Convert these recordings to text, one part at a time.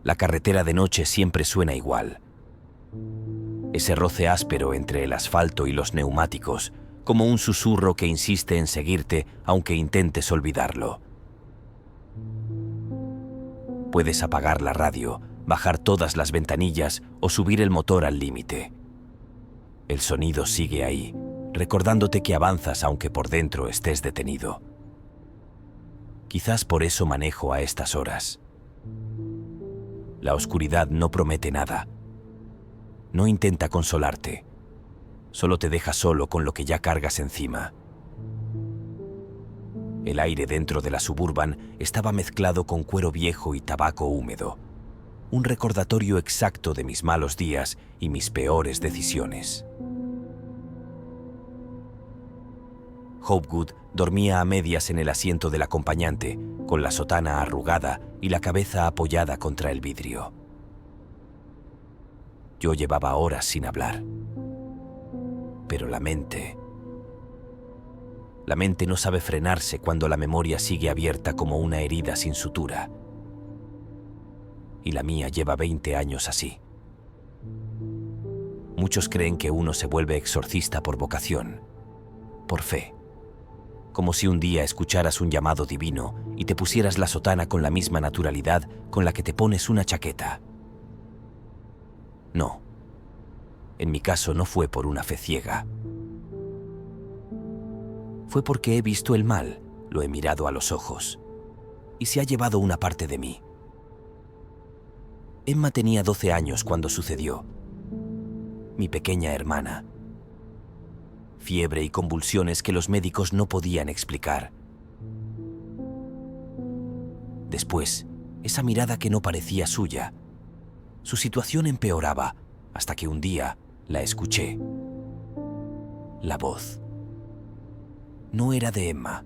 La carretera de noche siempre suena igual. Ese roce áspero entre el asfalto y los neumáticos, como un susurro que insiste en seguirte aunque intentes olvidarlo. Puedes apagar la radio, bajar todas las ventanillas o subir el motor al límite. El sonido sigue ahí, recordándote que avanzas aunque por dentro estés detenido. Quizás por eso manejo a estas horas. La oscuridad no promete nada. No intenta consolarte. Solo te deja solo con lo que ya cargas encima. El aire dentro de la Suburban estaba mezclado con cuero viejo y tabaco húmedo. Un recordatorio exacto de mis malos días y mis peores decisiones. Hopgood dormía a medias en el asiento del acompañante, con la sotana arrugada y la cabeza apoyada contra el vidrio. Yo llevaba horas sin hablar. Pero la mente no sabe frenarse cuando la memoria sigue abierta como una herida sin sutura. Y la mía lleva 20 años así. Muchos creen que uno se vuelve exorcista por vocación, por fe. Como si un día escucharas un llamado divino y te pusieras la sotana con la misma naturalidad con la que te pones una chaqueta. No. En mi caso no fue por una fe ciega. Fue porque he visto el mal, lo he mirado a los ojos, y se ha llevado una parte de mí. Emma tenía 12 años cuando sucedió. Mi pequeña hermana. Fiebre y convulsiones que los médicos no podían explicar. Después, esa mirada que no parecía suya. Su situación empeoraba hasta que un día la escuché. La voz. No era de Emma.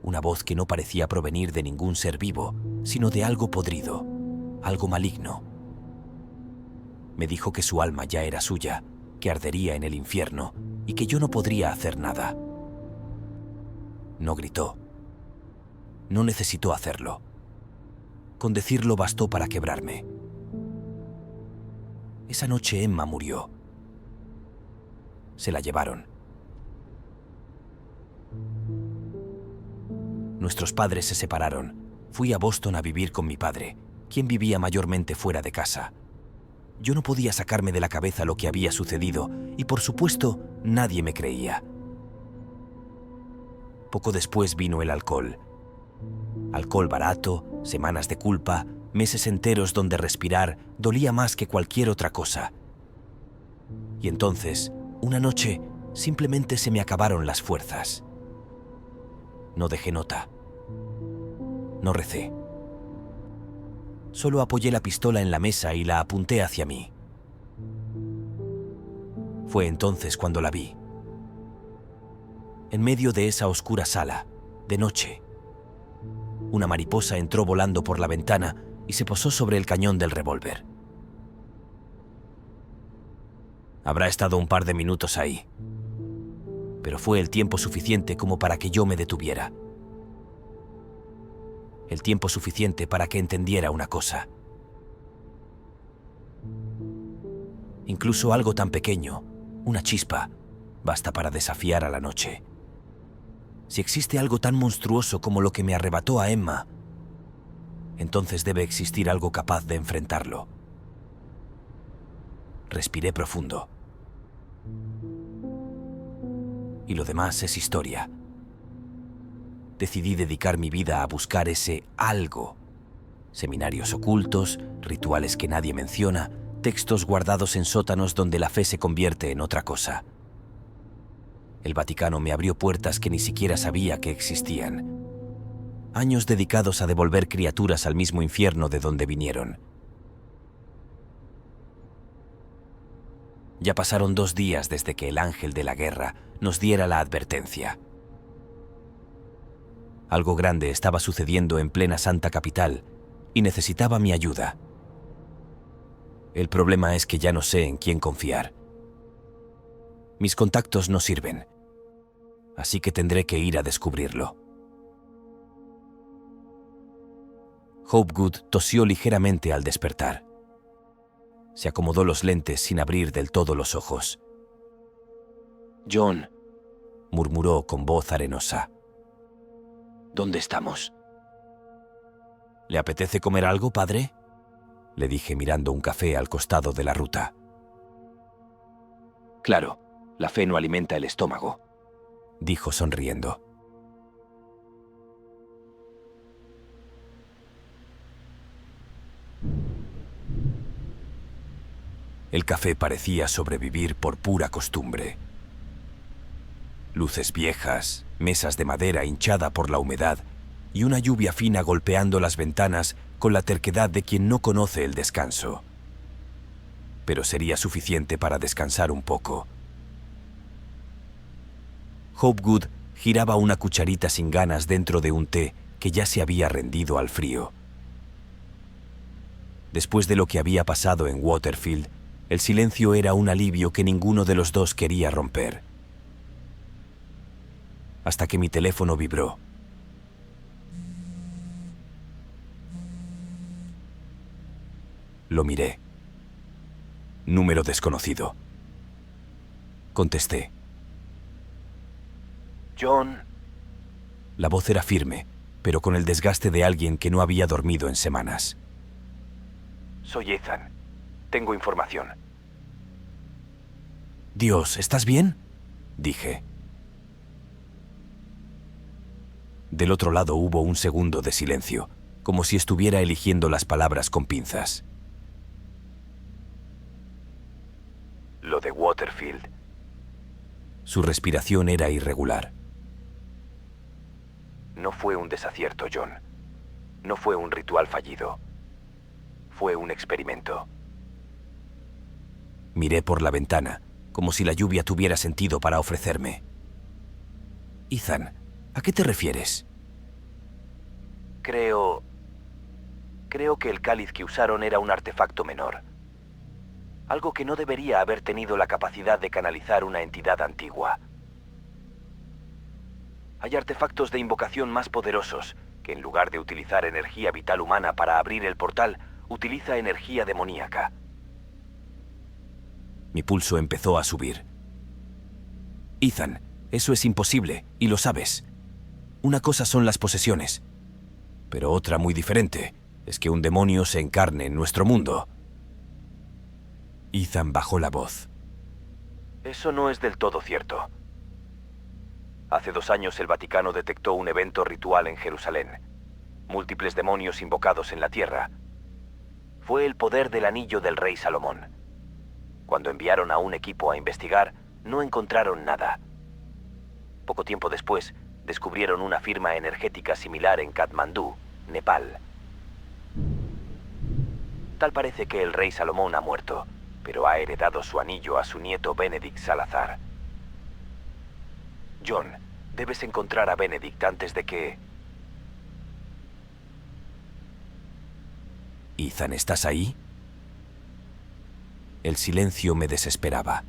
Una voz que no parecía provenir de ningún ser vivo, sino de algo podrido, algo maligno. Me dijo que su alma ya era suya, que ardería en el infierno y que yo no podría hacer nada. No gritó. No necesitó hacerlo. Con decirlo bastó para quebrarme. Esa noche Emma murió. Se la llevaron. Nuestros padres se separaron. Fui a Boston a vivir con mi padre, quien vivía mayormente fuera de casa. Yo no podía sacarme de la cabeza lo que había sucedido y, por supuesto, nadie me creía. Poco después vino el alcohol. Alcohol barato, semanas de culpa, meses enteros donde respirar dolía más que cualquier otra cosa. Y entonces, una noche, simplemente se me acabaron las fuerzas. No dejé nota. No recé. Solo apoyé la pistola en la mesa y la apunté hacia mí. Fue entonces cuando la vi. En medio de esa oscura sala, de noche. Una mariposa entró volando por la ventana y se posó sobre el cañón del revólver. Habrá estado un par de minutos ahí, pero fue el tiempo suficiente como para que yo me detuviera. El tiempo suficiente para que entendiera una cosa. Incluso algo tan pequeño, una chispa, basta para desafiar a la noche. Si existe algo tan monstruoso como lo que me arrebató a Emma, entonces debe existir algo capaz de enfrentarlo. Respiré profundo. Y lo demás es historia. Decidí dedicar mi vida a buscar ese algo. Seminarios ocultos, rituales que nadie menciona, textos guardados en sótanos donde la fe se convierte en otra cosa. El Vaticano me abrió puertas que ni siquiera sabía que existían. Años dedicados a devolver criaturas al mismo infierno de donde vinieron. Ya pasaron 2 días desde que el ángel de la guerra nos diera la advertencia. Algo grande estaba sucediendo en plena Santa Capital y necesitaba mi ayuda. El problema es que ya no sé en quién confiar. Mis contactos no sirven, así que tendré que ir a descubrirlo. Hopgood tosió ligeramente al despertar. Se acomodó los lentes sin abrir del todo los ojos. «John», murmuró con voz arenosa. «¿Dónde estamos?» «¿Le apetece comer algo, padre?», le dije mirando un café al costado de la ruta. «Claro, la fe no alimenta el estómago», dijo sonriendo. El café parecía sobrevivir por pura costumbre. Luces viejas, mesas de madera hinchada por la humedad y una lluvia fina golpeando las ventanas con la terquedad de quien no conoce el descanso. Pero sería suficiente para descansar un poco. Hopgood giraba una cucharita sin ganas dentro de un té que ya se había rendido al frío. Después de lo que había pasado en Waterfield, el silencio era un alivio que ninguno de los dos quería romper. Hasta que mi teléfono vibró. Lo miré. Número desconocido. Contesté. «John». La voz era firme, pero con el desgaste de alguien que no había dormido en semanas. «Soy Ethan. Tengo información». «Dios, ¿estás bien?», dije. Del otro lado hubo un segundo de silencio, como si estuviera eligiendo las palabras con pinzas. «Lo de Waterfield». Su respiración era irregular. «No fue un desacierto, John. No fue un ritual fallido. Fue un experimento». Miré por la ventana, como si la lluvia tuviera sentido para ofrecerme. «Ethan, ¿a qué te refieres?» Creo que el cáliz que usaron era un artefacto menor. Algo que no debería haber tenido la capacidad de canalizar una entidad antigua. Hay artefactos de invocación más poderosos que, en lugar de utilizar energía vital humana para abrir el portal, utiliza energía demoníaca. Mi pulso empezó a subir. «Ethan, eso es imposible, y lo sabes. Una cosa son las posesiones, pero otra muy diferente es que un demonio se encarne en nuestro mundo». Ethan bajó la voz. «Eso no es del todo cierto. Hace 2 años el Vaticano detectó un evento ritual en Jerusalén. Múltiples demonios invocados en la tierra. Fue el poder del anillo del rey Salomón. Cuando enviaron a un equipo a investigar, no encontraron nada. Poco tiempo después, descubrieron una firma energética similar en Katmandú, Nepal. Tal parece que el rey Salomón ha muerto, pero ha heredado su anillo a su nieto Benedict Salazar. John, debes encontrar a Benedict antes de que... «Ethan, ¿estás ahí?» El silencio me desesperaba.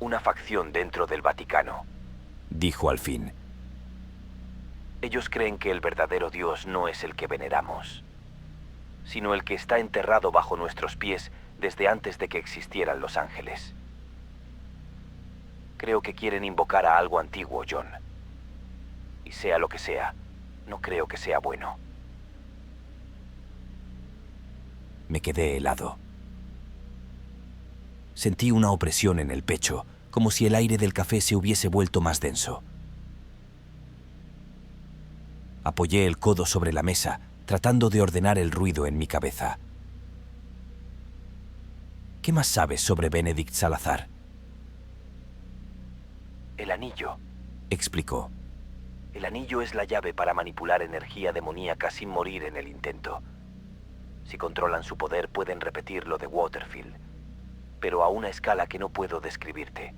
«Una facción dentro del Vaticano», dijo al fin. «Ellos creen que el verdadero Dios no es el que veneramos, sino el que está enterrado bajo nuestros pies desde antes de que existieran los ángeles. Creo que quieren invocar a algo antiguo, John. Y sea lo que sea, no creo que sea bueno». Me quedé helado. Sentí una opresión en el pecho, como si el aire del café se hubiese vuelto más denso. Apoyé el codo sobre la mesa, tratando de ordenar el ruido en mi cabeza. «¿Qué más sabes sobre Benedict Salazar?» «El anillo», explicó. «El anillo es la llave para manipular energía demoníaca sin morir en el intento. Si controlan su poder, pueden repetir lo de Waterfield, pero a una escala que no puedo describirte.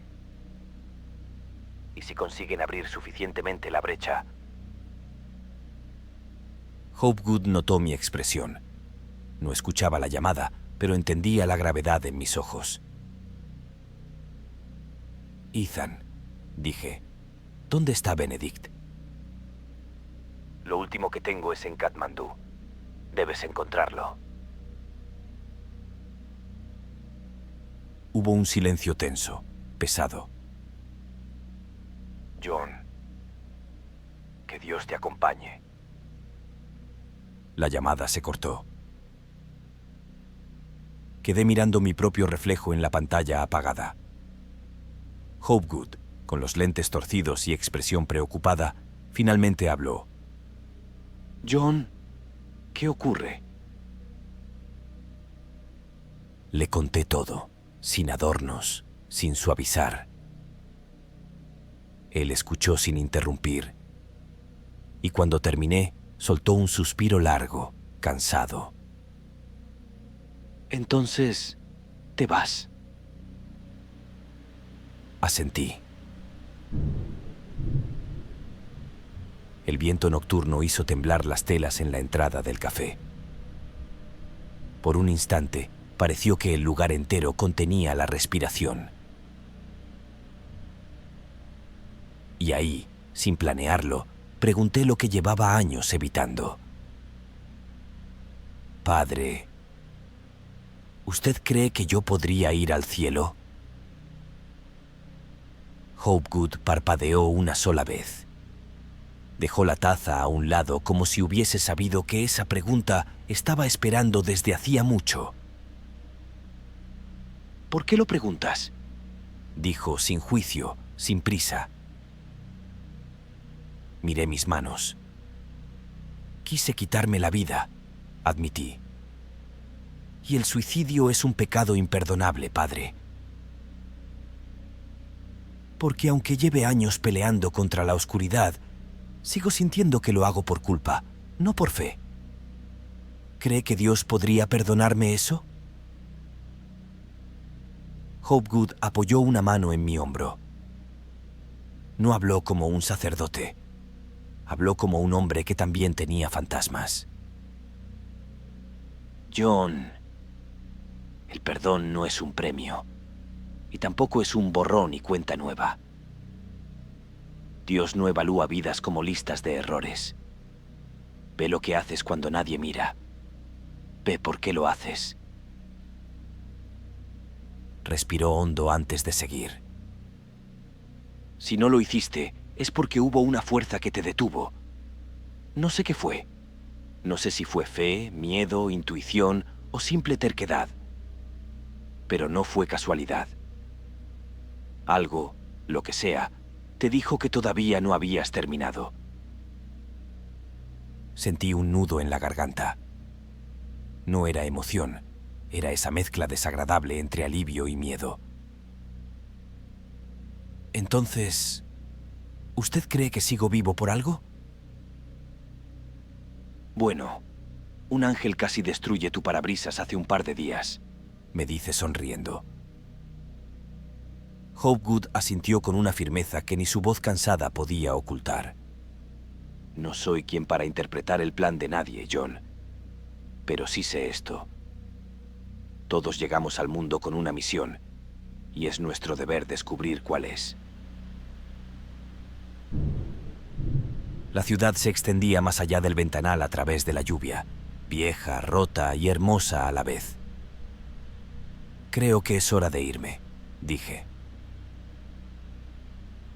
Y si consiguen abrir suficientemente la brecha...» Hopgood notó mi expresión. No escuchaba la llamada, pero entendía la gravedad en mis ojos. «Ethan», dije, «¿dónde está Benedict?» Lo último que tengo es en Katmandú. Debes encontrarlo. Hubo un silencio tenso, pesado. John, que Dios te acompañe. La llamada se cortó. Quedé mirando mi propio reflejo en la pantalla apagada. Hopgood, con los lentes torcidos y expresión preocupada, finalmente habló. John, ¿qué ocurre? Le conté todo, sin adornos, sin suavizar. Él escuchó sin interrumpir, y cuando terminé, soltó un suspiro largo, cansado. Entonces, ¿te vas? Asentí. El viento nocturno hizo temblar las telas en la entrada del café. Por un instante, pareció que el lugar entero contenía la respiración. Y ahí, sin planearlo, pregunté lo que llevaba años evitando. Padre, ¿usted cree que yo podría ir al cielo? Hopgood parpadeó una sola vez. Dejó la taza a un lado como si hubiese sabido que esa pregunta estaba esperando desde hacía mucho. ¿Por qué lo preguntas?, dijo sin juicio, sin prisa. Miré mis manos. Quise quitarme la vida, admití. Y el suicidio es un pecado imperdonable, padre. Porque aunque lleve años peleando contra la oscuridad, sigo sintiendo que lo hago por culpa, no por fe. ¿Cree que Dios podría perdonarme eso? Hopgood apoyó una mano en mi hombro. No habló como un sacerdote. Habló como un hombre que también tenía fantasmas. John, el perdón no es un premio, y tampoco es un borrón y cuenta nueva. Dios no evalúa vidas como listas de errores. Ve lo que haces cuando nadie mira. Ve por qué lo haces. Respiró hondo antes de seguir. Si no lo hiciste, es porque hubo una fuerza que te detuvo. No sé qué fue. No sé si fue fe, miedo, intuición o simple terquedad. Pero no fue casualidad. Algo, lo que sea, te dijo que todavía no habías terminado. Sentí un nudo en la garganta. No era emoción, era esa mezcla desagradable entre alivio y miedo. Entonces, ¿usted cree que sigo vivo por algo? Bueno, un ángel casi destruye tu parabrisas hace un par de días, me dice sonriendo. Hopgood asintió con una firmeza que ni su voz cansada podía ocultar. No soy quien para interpretar el plan de nadie, John. Pero sí sé esto. Todos llegamos al mundo con una misión, y es nuestro deber descubrir cuál es. La ciudad se extendía más allá del ventanal a través de la lluvia, vieja, rota y hermosa a la vez. Creo que es hora de irme, dije.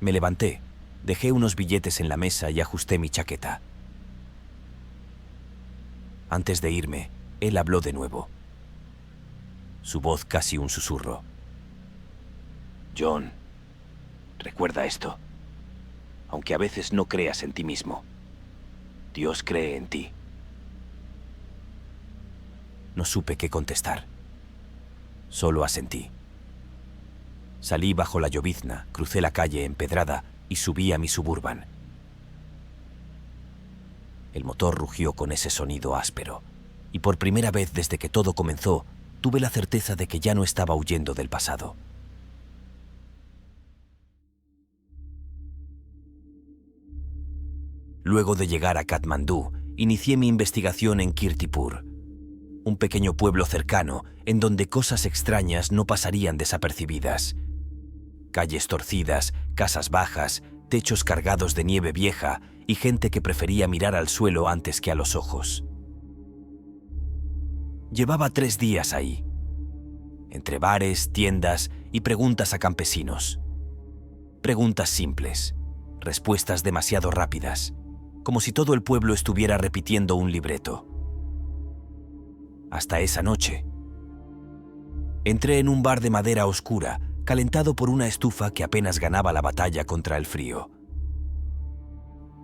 Me levanté, dejé unos billetes en la mesa y ajusté mi chaqueta. Antes de irme, él habló de nuevo. Su voz casi un susurro. John, recuerda esto. Aunque a veces no creas en ti mismo, Dios cree en ti. No supe qué contestar. Solo asentí. Salí bajo la llovizna, crucé la calle empedrada y subí a mi Suburban. El motor rugió con ese sonido áspero, y por primera vez desde que todo comenzó, tuve la certeza de que ya no estaba huyendo del pasado. Luego de llegar a Katmandú, inicié mi investigación en Kirtipur, un pequeño pueblo cercano en donde cosas extrañas no pasarían desapercibidas. Calles torcidas, casas bajas, techos cargados de nieve vieja y gente que prefería mirar al suelo antes que a los ojos. Llevaba 3 días ahí, entre bares, tiendas y preguntas a campesinos. Preguntas simples, respuestas demasiado rápidas, como si todo el pueblo estuviera repitiendo un libreto. Hasta esa noche. Entré en un bar de madera oscura, calentado por una estufa que apenas ganaba la batalla contra el frío.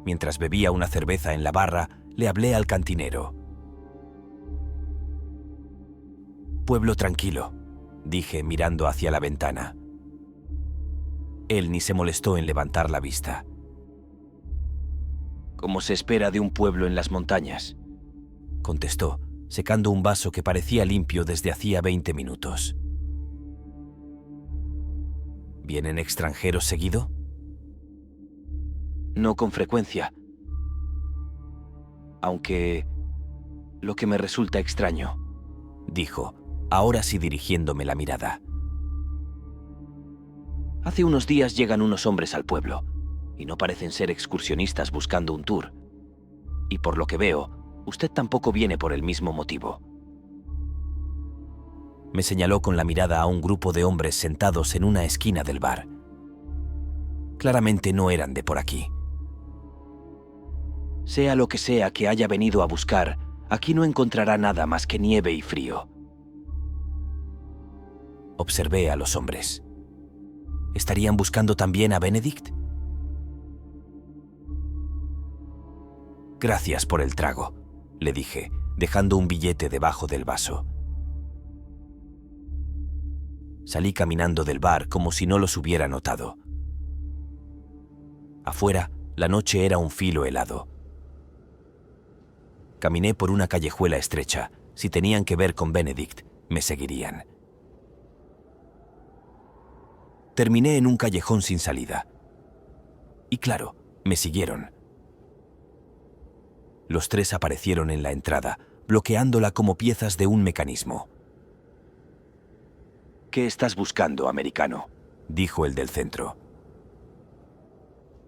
Mientras bebía una cerveza en la barra, le hablé al cantinero. «Pueblo tranquilo», dije mirando hacia la ventana. Él ni se molestó en levantar la vista. «Como se espera de un pueblo en las montañas», contestó, secando un vaso que parecía limpio desde hacía 20 minutos. ¿Vienen extranjeros seguido? No con frecuencia. Aunque lo que me resulta extraño, dijo, ahora sí dirigiéndome la mirada. Hace unos días llegan unos hombres al pueblo, y no parecen ser excursionistas buscando un tour. Y por lo que veo, usted tampoco viene por el mismo motivo. Me señaló con la mirada a un grupo de hombres sentados en una esquina del bar. Claramente no eran de por aquí. Sea lo que sea que haya venido a buscar, aquí no encontrará nada más que nieve y frío. Observé a los hombres. ¿Estarían buscando también a Benedict? Gracias por el trago, le dije, dejando un billete debajo del vaso. Salí caminando del bar como si no los hubiera notado. Afuera, la noche era un filo helado. Caminé por una callejuela estrecha. Si tenían que ver con Benedict, me seguirían. Terminé en un callejón sin salida. Y claro, me siguieron. Los 3 aparecieron en la entrada, bloqueándola como piezas de un mecanismo. «¿Qué estás buscando, americano?», dijo el del centro.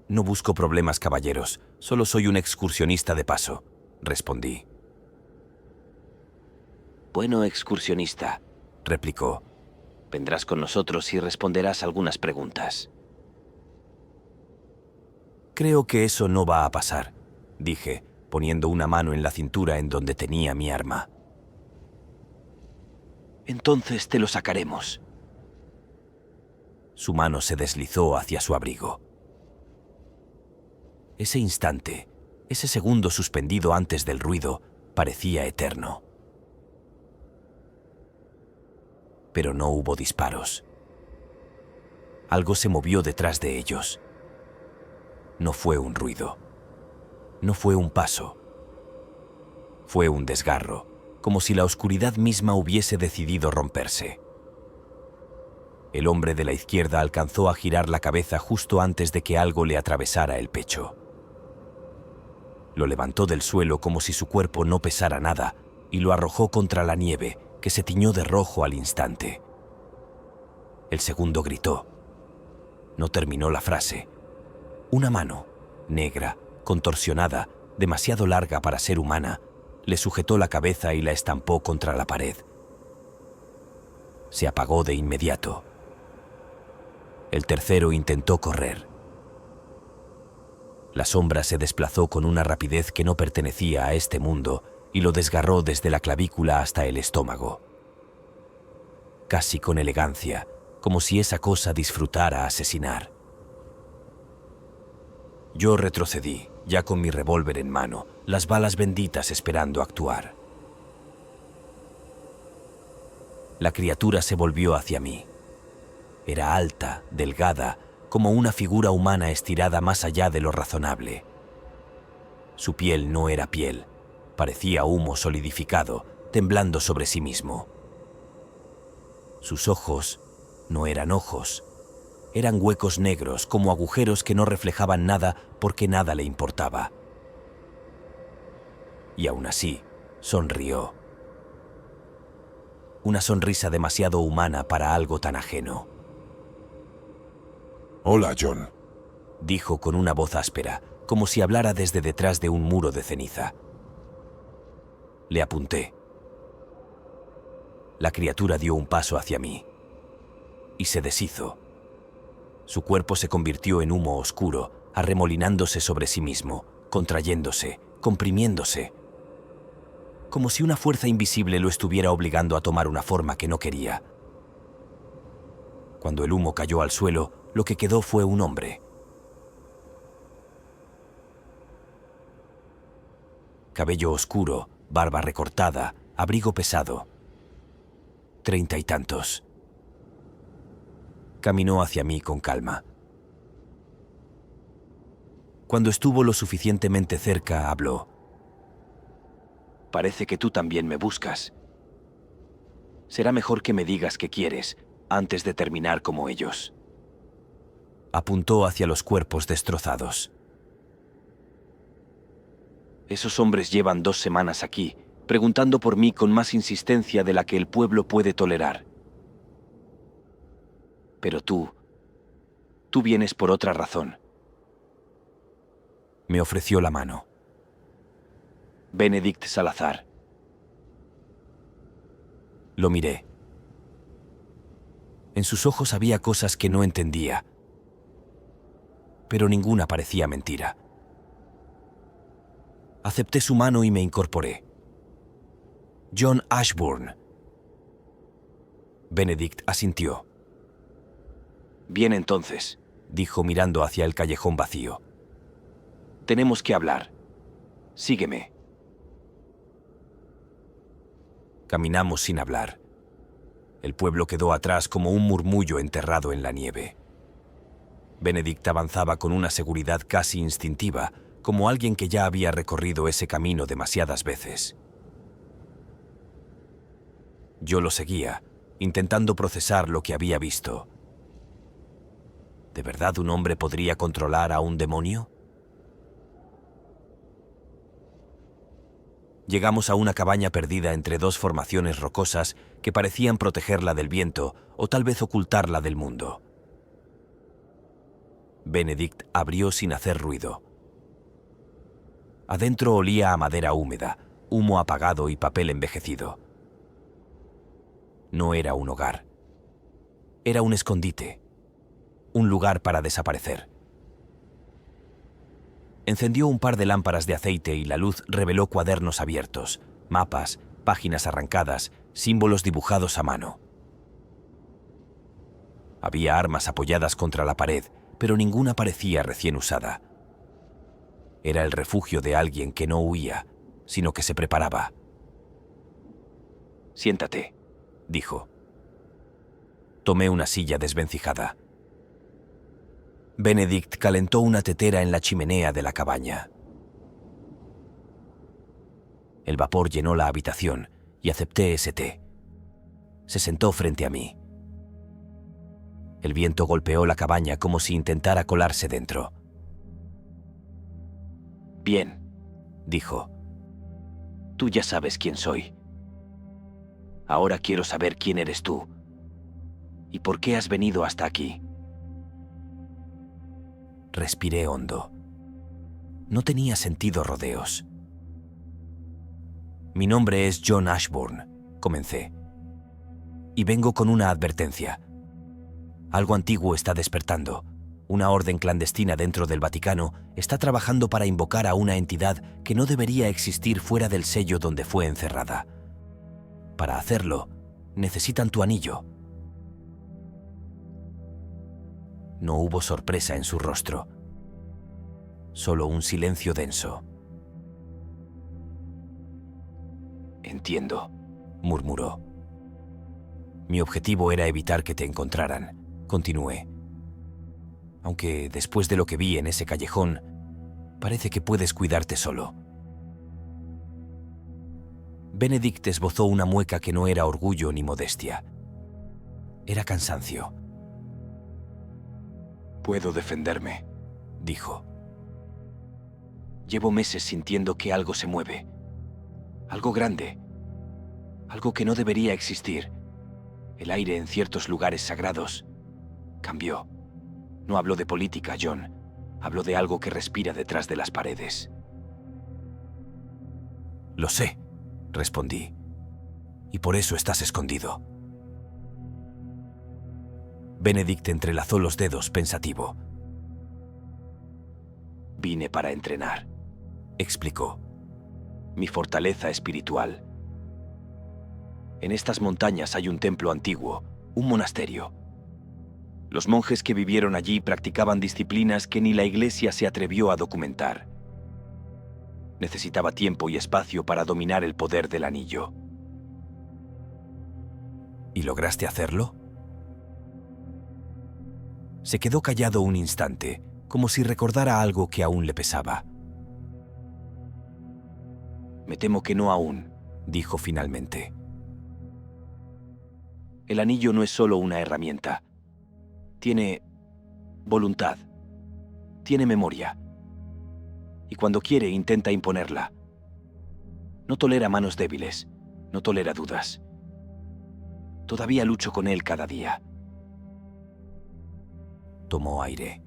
«No busco problemas, caballeros. Solo soy un excursionista de paso», respondí. «Bueno, excursionista», replicó. «Vendrás con nosotros y responderás algunas preguntas». «Creo que eso no va a pasar», dije, poniendo una mano en la cintura en donde tenía mi arma. «Entonces te lo sacaremos». Su mano se deslizó hacia su abrigo. Ese instante, ese segundo suspendido antes del ruido, parecía eterno. Pero no hubo disparos. Algo se movió detrás de ellos. No fue un ruido. No fue un paso. Fue un desgarro, como si la oscuridad misma hubiese decidido romperse. El hombre de la izquierda alcanzó a girar la cabeza justo antes de que algo le atravesara el pecho. Lo levantó del suelo como si su cuerpo no pesara nada y lo arrojó contra la nieve, que se tiñó de rojo al instante. El segundo gritó. No terminó la frase. Una mano, negra, contorsionada, demasiado larga para ser humana, le sujetó la cabeza y la estampó contra la pared. Se apagó de inmediato. El tercero intentó correr. La sombra se desplazó con una rapidez que no pertenecía a este mundo y lo desgarró desde la clavícula hasta el estómago. Casi con elegancia, como si esa cosa disfrutara asesinar. Yo retrocedí, ya con mi revólver en mano, las balas benditas esperando actuar. La criatura se volvió hacia mí. Era alta, delgada, como una figura humana estirada más allá de lo razonable. Su piel no era piel, parecía humo solidificado, temblando sobre sí mismo. Sus ojos no eran ojos, eran huecos negros como agujeros que no reflejaban nada porque nada le importaba. Y aún así, sonrió. Una sonrisa demasiado humana para algo tan ajeno. Hola, John. Dijo con una voz áspera, como si hablara desde detrás de un muro de ceniza. Le apunté. La criatura dio un paso hacia mí y se deshizo. Su cuerpo se convirtió en humo oscuro, arremolinándose sobre sí mismo, contrayéndose, comprimiéndose, como si una fuerza invisible lo estuviera obligando a tomar una forma que no quería. Cuando el humo cayó al suelo, lo que quedó fue un hombre. Cabello oscuro, barba recortada, abrigo pesado. 30 y tantos. Caminó hacia mí con calma. Cuando estuvo lo suficientemente cerca, habló. Parece que tú también me buscas. Será mejor que me digas qué quieres antes de terminar como ellos. Apuntó hacia los cuerpos destrozados. Esos hombres llevan 2 semanas aquí, preguntando por mí con más insistencia de la que el pueblo puede tolerar. Pero tú vienes por otra razón. Me ofreció la mano. Benedict Salazar. Lo miré. En sus ojos había cosas que no entendía, pero ninguna parecía mentira. Acepté su mano y me incorporé. John Ashburn. Benedict asintió. Bien entonces, dijo mirando hacia el callejón vacío. Tenemos que hablar. Sígueme. Caminamos sin hablar. El pueblo quedó atrás como un murmullo enterrado en la nieve. Benedict avanzaba con una seguridad casi instintiva, como alguien que ya había recorrido ese camino demasiadas veces. Yo lo seguía, intentando procesar lo que había visto. ¿De verdad un hombre podría controlar a un demonio? Llegamos a una cabaña perdida entre 2 formaciones rocosas que parecían protegerla del viento o tal vez ocultarla del mundo. Benedict abrió sin hacer ruido. Adentro olía a madera húmeda, humo apagado y papel envejecido. No era un hogar. Era un escondite, un lugar para desaparecer. Encendió un par de lámparas de aceite y la luz reveló cuadernos abiertos, mapas, páginas arrancadas, símbolos dibujados a mano. Había armas apoyadas contra la pared, pero ninguna parecía recién usada. Era el refugio de alguien que no huía, sino que se preparaba. «Siéntate», dijo. Tomé una silla desvencijada. Benedict calentó una tetera en la chimenea de la cabaña. El vapor llenó la habitación y acepté ese té. Se sentó frente a mí. El viento golpeó la cabaña como si intentara colarse dentro. «Bien», dijo. «Tú ya sabes quién soy. Ahora quiero saber quién eres tú y por qué has venido hasta aquí». Respiré hondo. No tenía sentido rodeos. «Mi nombre es John Ashburn», comencé. «Y vengo con una advertencia. Algo antiguo está despertando. Una orden clandestina dentro del Vaticano está trabajando para invocar a una entidad que no debería existir fuera del sello donde fue encerrada. Para hacerlo, necesitan tu anillo». No hubo sorpresa en su rostro. Solo un silencio denso. «Entiendo», murmuró. «Mi objetivo era evitar que te encontraran», continué. «Aunque después de lo que vi en ese callejón, parece que puedes cuidarte solo». Benedict esbozó una mueca que no era orgullo ni modestia. Era cansancio. «Puedo defenderme», dijo. «Llevo meses sintiendo que algo se mueve. Algo grande. Algo que no debería existir. El aire en ciertos lugares sagrados cambió. No hablo de política, John. Hablo de algo que respira detrás de las paredes. Lo sé, respondí. Y por eso estás escondido. Benedict entrelazó los dedos pensativo. Vine para entrenar, explicó. Mi fortaleza espiritual. En estas montañas hay un templo antiguo, un monasterio. Los monjes que vivieron allí practicaban disciplinas que ni la Iglesia se atrevió a documentar. Necesitaba tiempo y espacio para dominar el poder del anillo. ¿Y lograste hacerlo? Se quedó callado un instante, como si recordara algo que aún le pesaba. Me temo que no aún, dijo finalmente. El anillo no es solo una herramienta. Tiene voluntad. Tiene memoria. Y cuando quiere, intenta imponerla. No tolera manos débiles. No tolera dudas. Todavía lucho con él cada día. Tomó aire.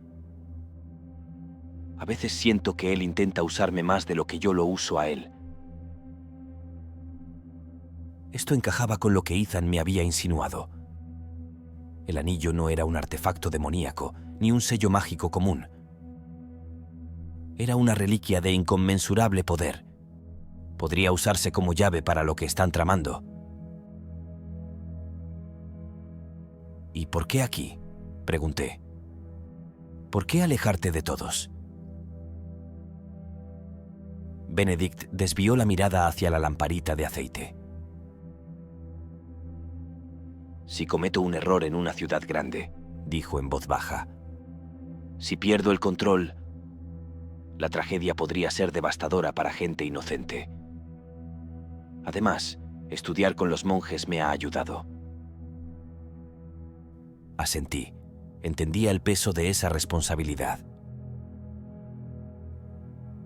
A veces siento que él intenta usarme más de lo que yo lo uso a él. Esto encajaba con lo que Ethan me había insinuado. El anillo no era un artefacto demoníaco, ni un sello mágico común. Era una reliquia de inconmensurable poder. Podría usarse como llave para lo que están tramando. ¿Y por qué aquí?, pregunté. ¿Por qué alejarte de todos? Benedict desvió la mirada hacia la lamparita de aceite. Si cometo un error en una ciudad grande, dijo en voz baja, si pierdo el control, la tragedia podría ser devastadora para gente inocente. Además, estudiar con los monjes me ha ayudado. Asentí. Entendía el peso de esa responsabilidad.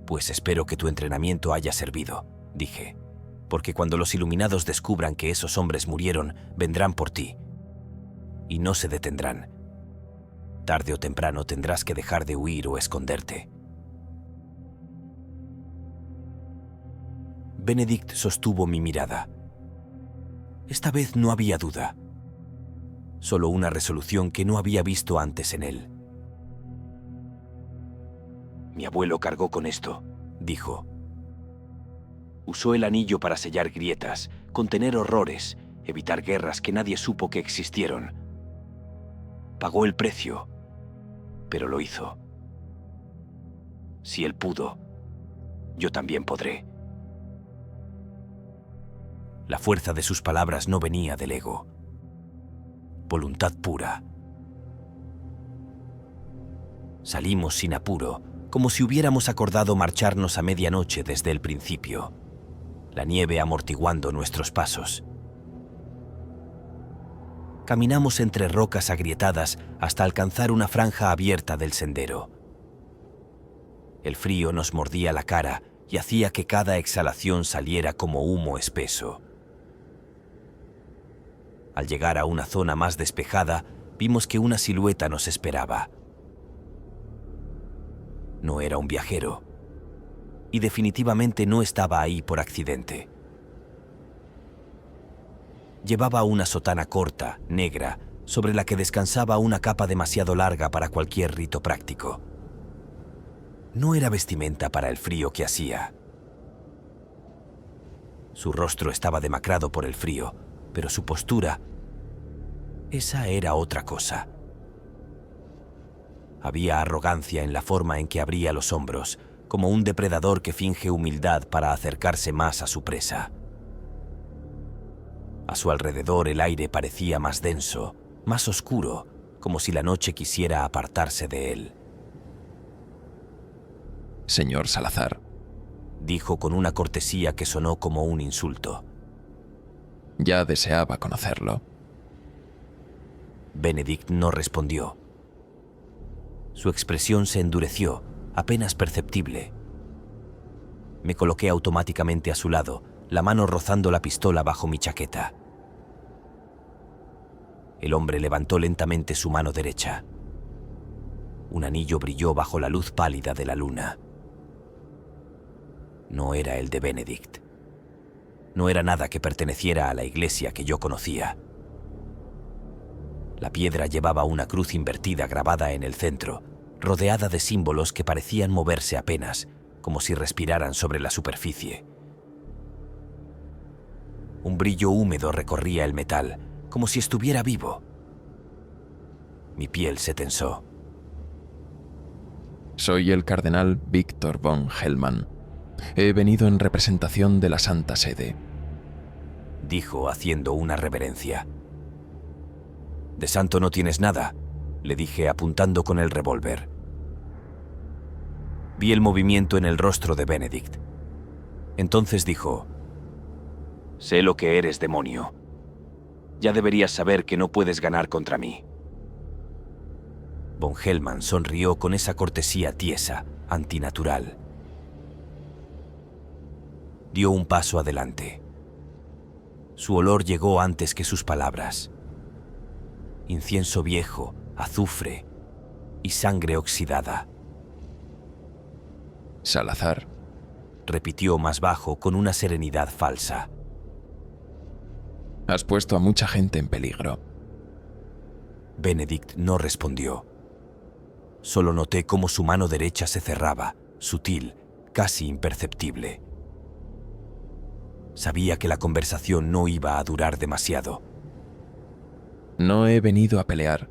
Pues espero que tu entrenamiento haya servido, dije, porque cuando los iluminados descubran que esos hombres murieron, vendrán por ti. Y no se detendrán. Tarde o temprano tendrás que dejar de huir o esconderte. Benedict sostuvo mi mirada. Esta vez no había duda. Solo una resolución que no había visto antes en él. Mi abuelo cargó con esto, dijo. Usó el anillo para sellar grietas, contener horrores, evitar guerras que nadie supo que existieron. Pagó el precio, pero lo hizo. Si él pudo, yo también podré. La fuerza de sus palabras no venía del ego. Voluntad pura. Salimos sin apuro, como si hubiéramos acordado marcharnos a medianoche desde el principio, la nieve amortiguando nuestros pasos. Caminamos entre rocas agrietadas hasta alcanzar una franja abierta del sendero. El frío nos mordía la cara y hacía que cada exhalación saliera como humo espeso. Al llegar a una zona más despejada, vimos que una silueta nos esperaba. No era un viajero, y definitivamente no estaba ahí por accidente. Llevaba una sotana corta, negra, sobre la que descansaba una capa demasiado larga para cualquier rito práctico. No era vestimenta para el frío que hacía. Su rostro estaba demacrado por el frío, pero su postura, esa era otra cosa. Había arrogancia en la forma en que abría los hombros, como un depredador que finge humildad para acercarse más a su presa. A su alrededor el aire parecía más denso, más oscuro, como si la noche quisiera apartarse de él. Señor Salazar, dijo con una cortesía que sonó como un insulto. Ya deseaba conocerlo. Benedict no respondió. Su expresión se endureció, apenas perceptible. Me coloqué automáticamente a su lado, la mano rozando la pistola bajo mi chaqueta. El hombre levantó lentamente su mano derecha. Un anillo brilló bajo la luz pálida de la luna. No era el de Benedict. No era nada que perteneciera a la iglesia que yo conocía. La piedra llevaba una cruz invertida grabada en el centro, rodeada de símbolos que parecían moverse apenas, como si respiraran sobre la superficie. Un brillo húmedo recorría el metal, como si estuviera vivo. Mi piel se tensó. Soy el cardenal Victor von Hellman. He venido en representación de la Santa Sede, dijo haciendo una reverencia. «De santo no tienes nada», le dije apuntando con el revólver. Vi el movimiento en el rostro de Benedict. Entonces dijo: «Sé lo que eres, demonio. Ya deberías saber que no puedes ganar contra mí». Von Hellman sonrió con esa cortesía tiesa, antinatural. Dio un paso adelante. Su olor llegó antes que sus palabras. Incienso viejo, azufre y sangre oxidada. Salazar, repitió más bajo con una serenidad falsa. Has puesto a mucha gente en peligro. Benedict no respondió. Solo noté cómo su mano derecha se cerraba, sutil, casi imperceptible. Sabía que la conversación no iba a durar demasiado. No he venido a pelear.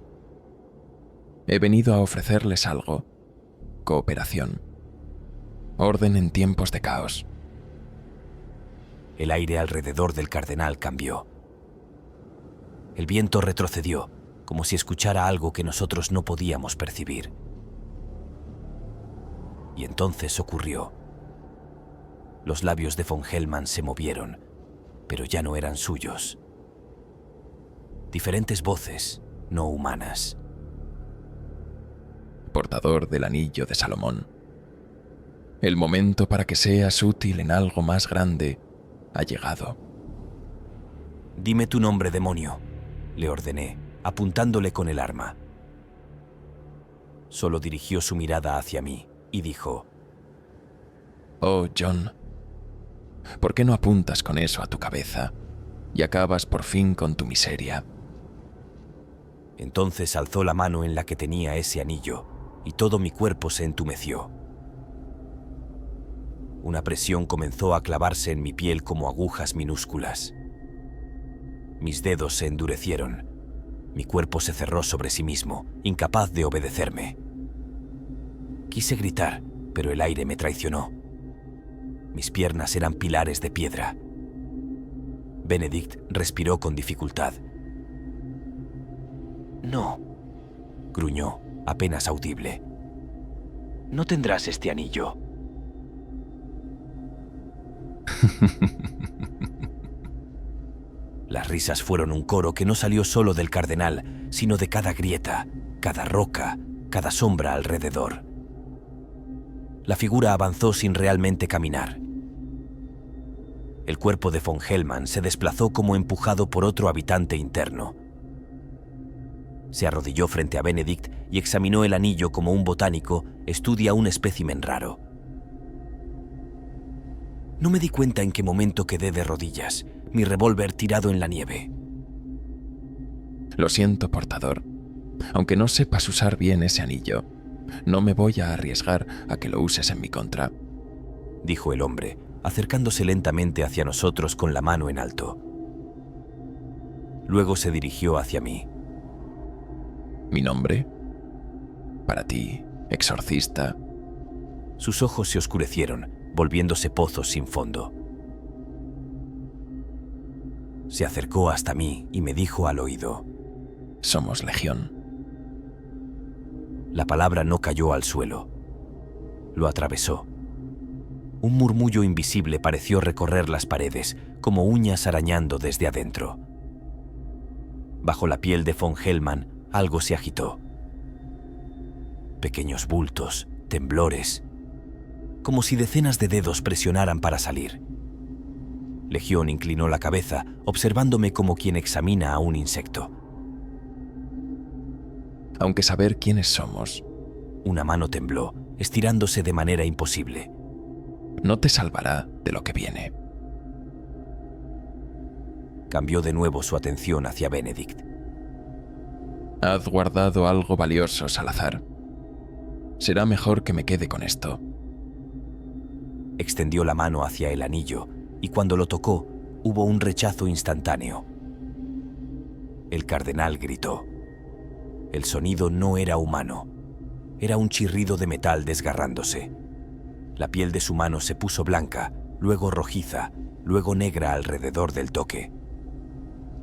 He venido a ofrecerles algo. Cooperación. Orden en tiempos de caos. El aire alrededor del cardenal cambió. El viento retrocedió, como si escuchara algo que nosotros no podíamos percibir. Y entonces ocurrió. Los labios de von Hellman se movieron, pero ya no eran suyos. Diferentes voces, no humanas. Portador del anillo de Salomón. El momento para que seas útil en algo más grande ha llegado. Dime tu nombre, demonio, le ordené, apuntándole con el arma. Solo dirigió su mirada hacia mí y dijo: Oh, John, ¿por qué no apuntas con eso a tu cabeza y acabas por fin con tu miseria? Entonces alzó la mano en la que tenía ese anillo y todo mi cuerpo se entumeció. Una presión comenzó a clavarse en mi piel como agujas minúsculas. Mis dedos se endurecieron. Mi cuerpo se cerró sobre sí mismo, incapaz de obedecerme. Quise gritar, pero el aire me traicionó. Mis piernas eran pilares de piedra. Benedict respiró con dificultad. «No», gruñó, apenas audible. «No tendrás este anillo». Las risas fueron un coro que no salió solo del cardenal, sino de cada grieta, cada roca, cada sombra alrededor. La figura avanzó sin realmente caminar. El cuerpo de von Hellman se desplazó como empujado por otro habitante interno. Se arrodilló frente a Benedict y examinó el anillo como un botánico estudia un espécimen raro. No me di cuenta en qué momento quedé de rodillas, mi revólver tirado en la nieve. Lo siento, portador. Aunque no sepas usar bien ese anillo, no me voy a arriesgar a que lo uses en mi contra, dijo el hombre, acercándose lentamente hacia nosotros con la mano en alto. Luego se dirigió hacia mí. ¿Mi nombre? Para ti, exorcista. Sus ojos se oscurecieron, volviéndose pozos sin fondo. Se acercó hasta mí y me dijo al oído: Somos legión. La palabra no cayó al suelo. Lo atravesó. Un murmullo invisible pareció recorrer las paredes, como uñas arañando desde adentro. Bajo la piel de von Hellman, algo se agitó. Pequeños bultos, temblores, como si decenas de dedos presionaran para salir. Legión inclinó la cabeza, observándome como quien examina a un insecto. Aunque saber quiénes somos Una mano tembló, estirándose de manera imposible. No te salvará de lo que viene. Cambió de nuevo su atención hacia Benedict. Has guardado algo valioso, Salazar. Será mejor que me quede con esto. Extendió la mano hacia el anillo y cuando lo tocó, hubo un rechazo instantáneo. El cardenal gritó. El sonido no era humano. Era un chirrido de metal desgarrándose. La piel de su mano se puso blanca, luego rojiza, luego negra alrededor del toque.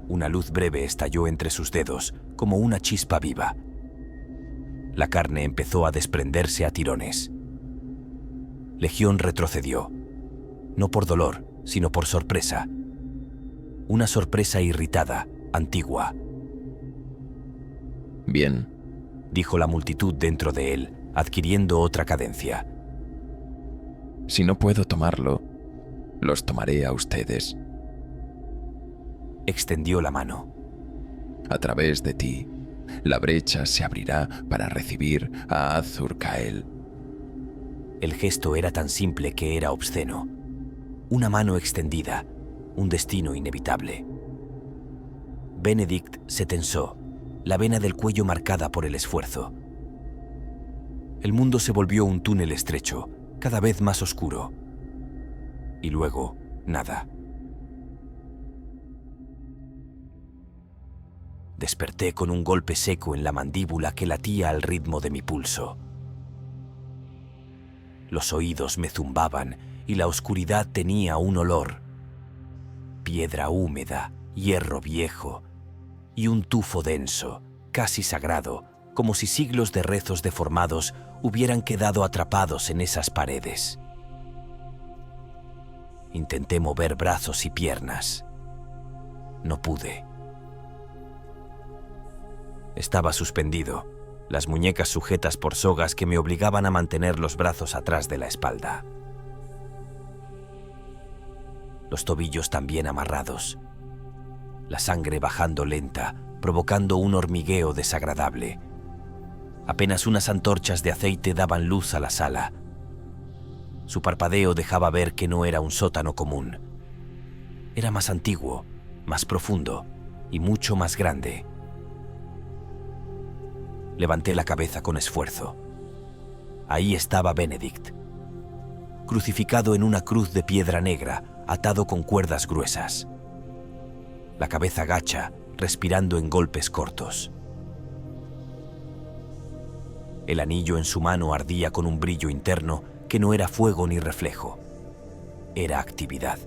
Una luz breve estalló entre sus dedos, como una chispa viva. La carne empezó a desprenderse a tirones. Legión retrocedió, no por dolor, sino por sorpresa. Una sorpresa irritada, antigua. Bien, dijo la multitud dentro de él, adquiriendo otra cadencia. Si no puedo tomarlo, los tomaré a ustedes. Extendió la mano. A través de ti, la brecha se abrirá para recibir a Azur-Kael. El gesto era tan simple que era obsceno. Una mano extendida, un destino inevitable. Benedict se tensó, la vena del cuello marcada por el esfuerzo. El mundo se volvió un túnel estrecho, cada vez más oscuro. Y luego, nada. Desperté con un golpe seco en la mandíbula que latía al ritmo de mi pulso. Los oídos me zumbaban y la oscuridad tenía un olor. Piedra húmeda, hierro viejo y un tufo denso, casi sagrado, como si siglos de rezos deformados hubieran quedado atrapados en esas paredes. Intenté mover brazos y piernas. No pude. Estaba suspendido, las muñecas sujetas por sogas que me obligaban a mantener los brazos atrás de la espalda. Los tobillos también amarrados. La sangre bajando lenta, provocando un hormigueo desagradable. Apenas unas antorchas de aceite daban luz a la sala. Su parpadeo dejaba ver que no era un sótano común. Era más antiguo, más profundo y mucho más grande. Levanté la cabeza con esfuerzo. Ahí estaba Benedict, crucificado en una cruz de piedra negra, atado con cuerdas gruesas. La cabeza gacha, respirando en golpes cortos. El anillo en su mano ardía con un brillo interno que no era fuego ni reflejo. Era actividad.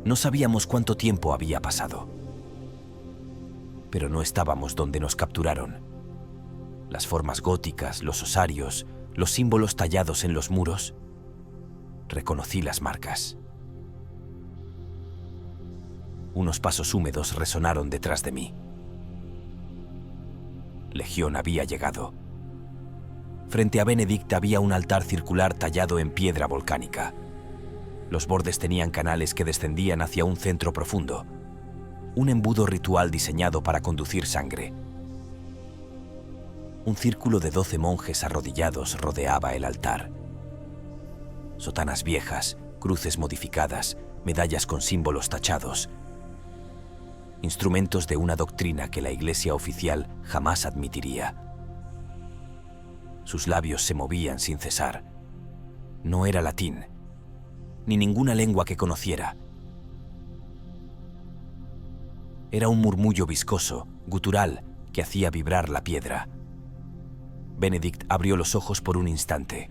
No sabíamos cuánto tiempo había pasado. Pero no estábamos donde nos capturaron. Las formas góticas, los osarios, los símbolos tallados en los muros. Reconocí las marcas. Unos pasos húmedos resonaron detrás de mí. Legión había llegado. Frente a Benedict había un altar circular tallado en piedra volcánica. Los bordes tenían canales que descendían hacia un centro profundo. Un embudo ritual diseñado para conducir sangre. Un círculo de 12 monjes arrodillados rodeaba el altar. Sotanas viejas, cruces modificadas, medallas con símbolos tachados. Instrumentos de una doctrina que la Iglesia oficial jamás admitiría. Sus labios se movían sin cesar. No era latín, ni ninguna lengua que conociera. Era un murmullo viscoso, gutural, que hacía vibrar la piedra. Benedict abrió los ojos por un instante.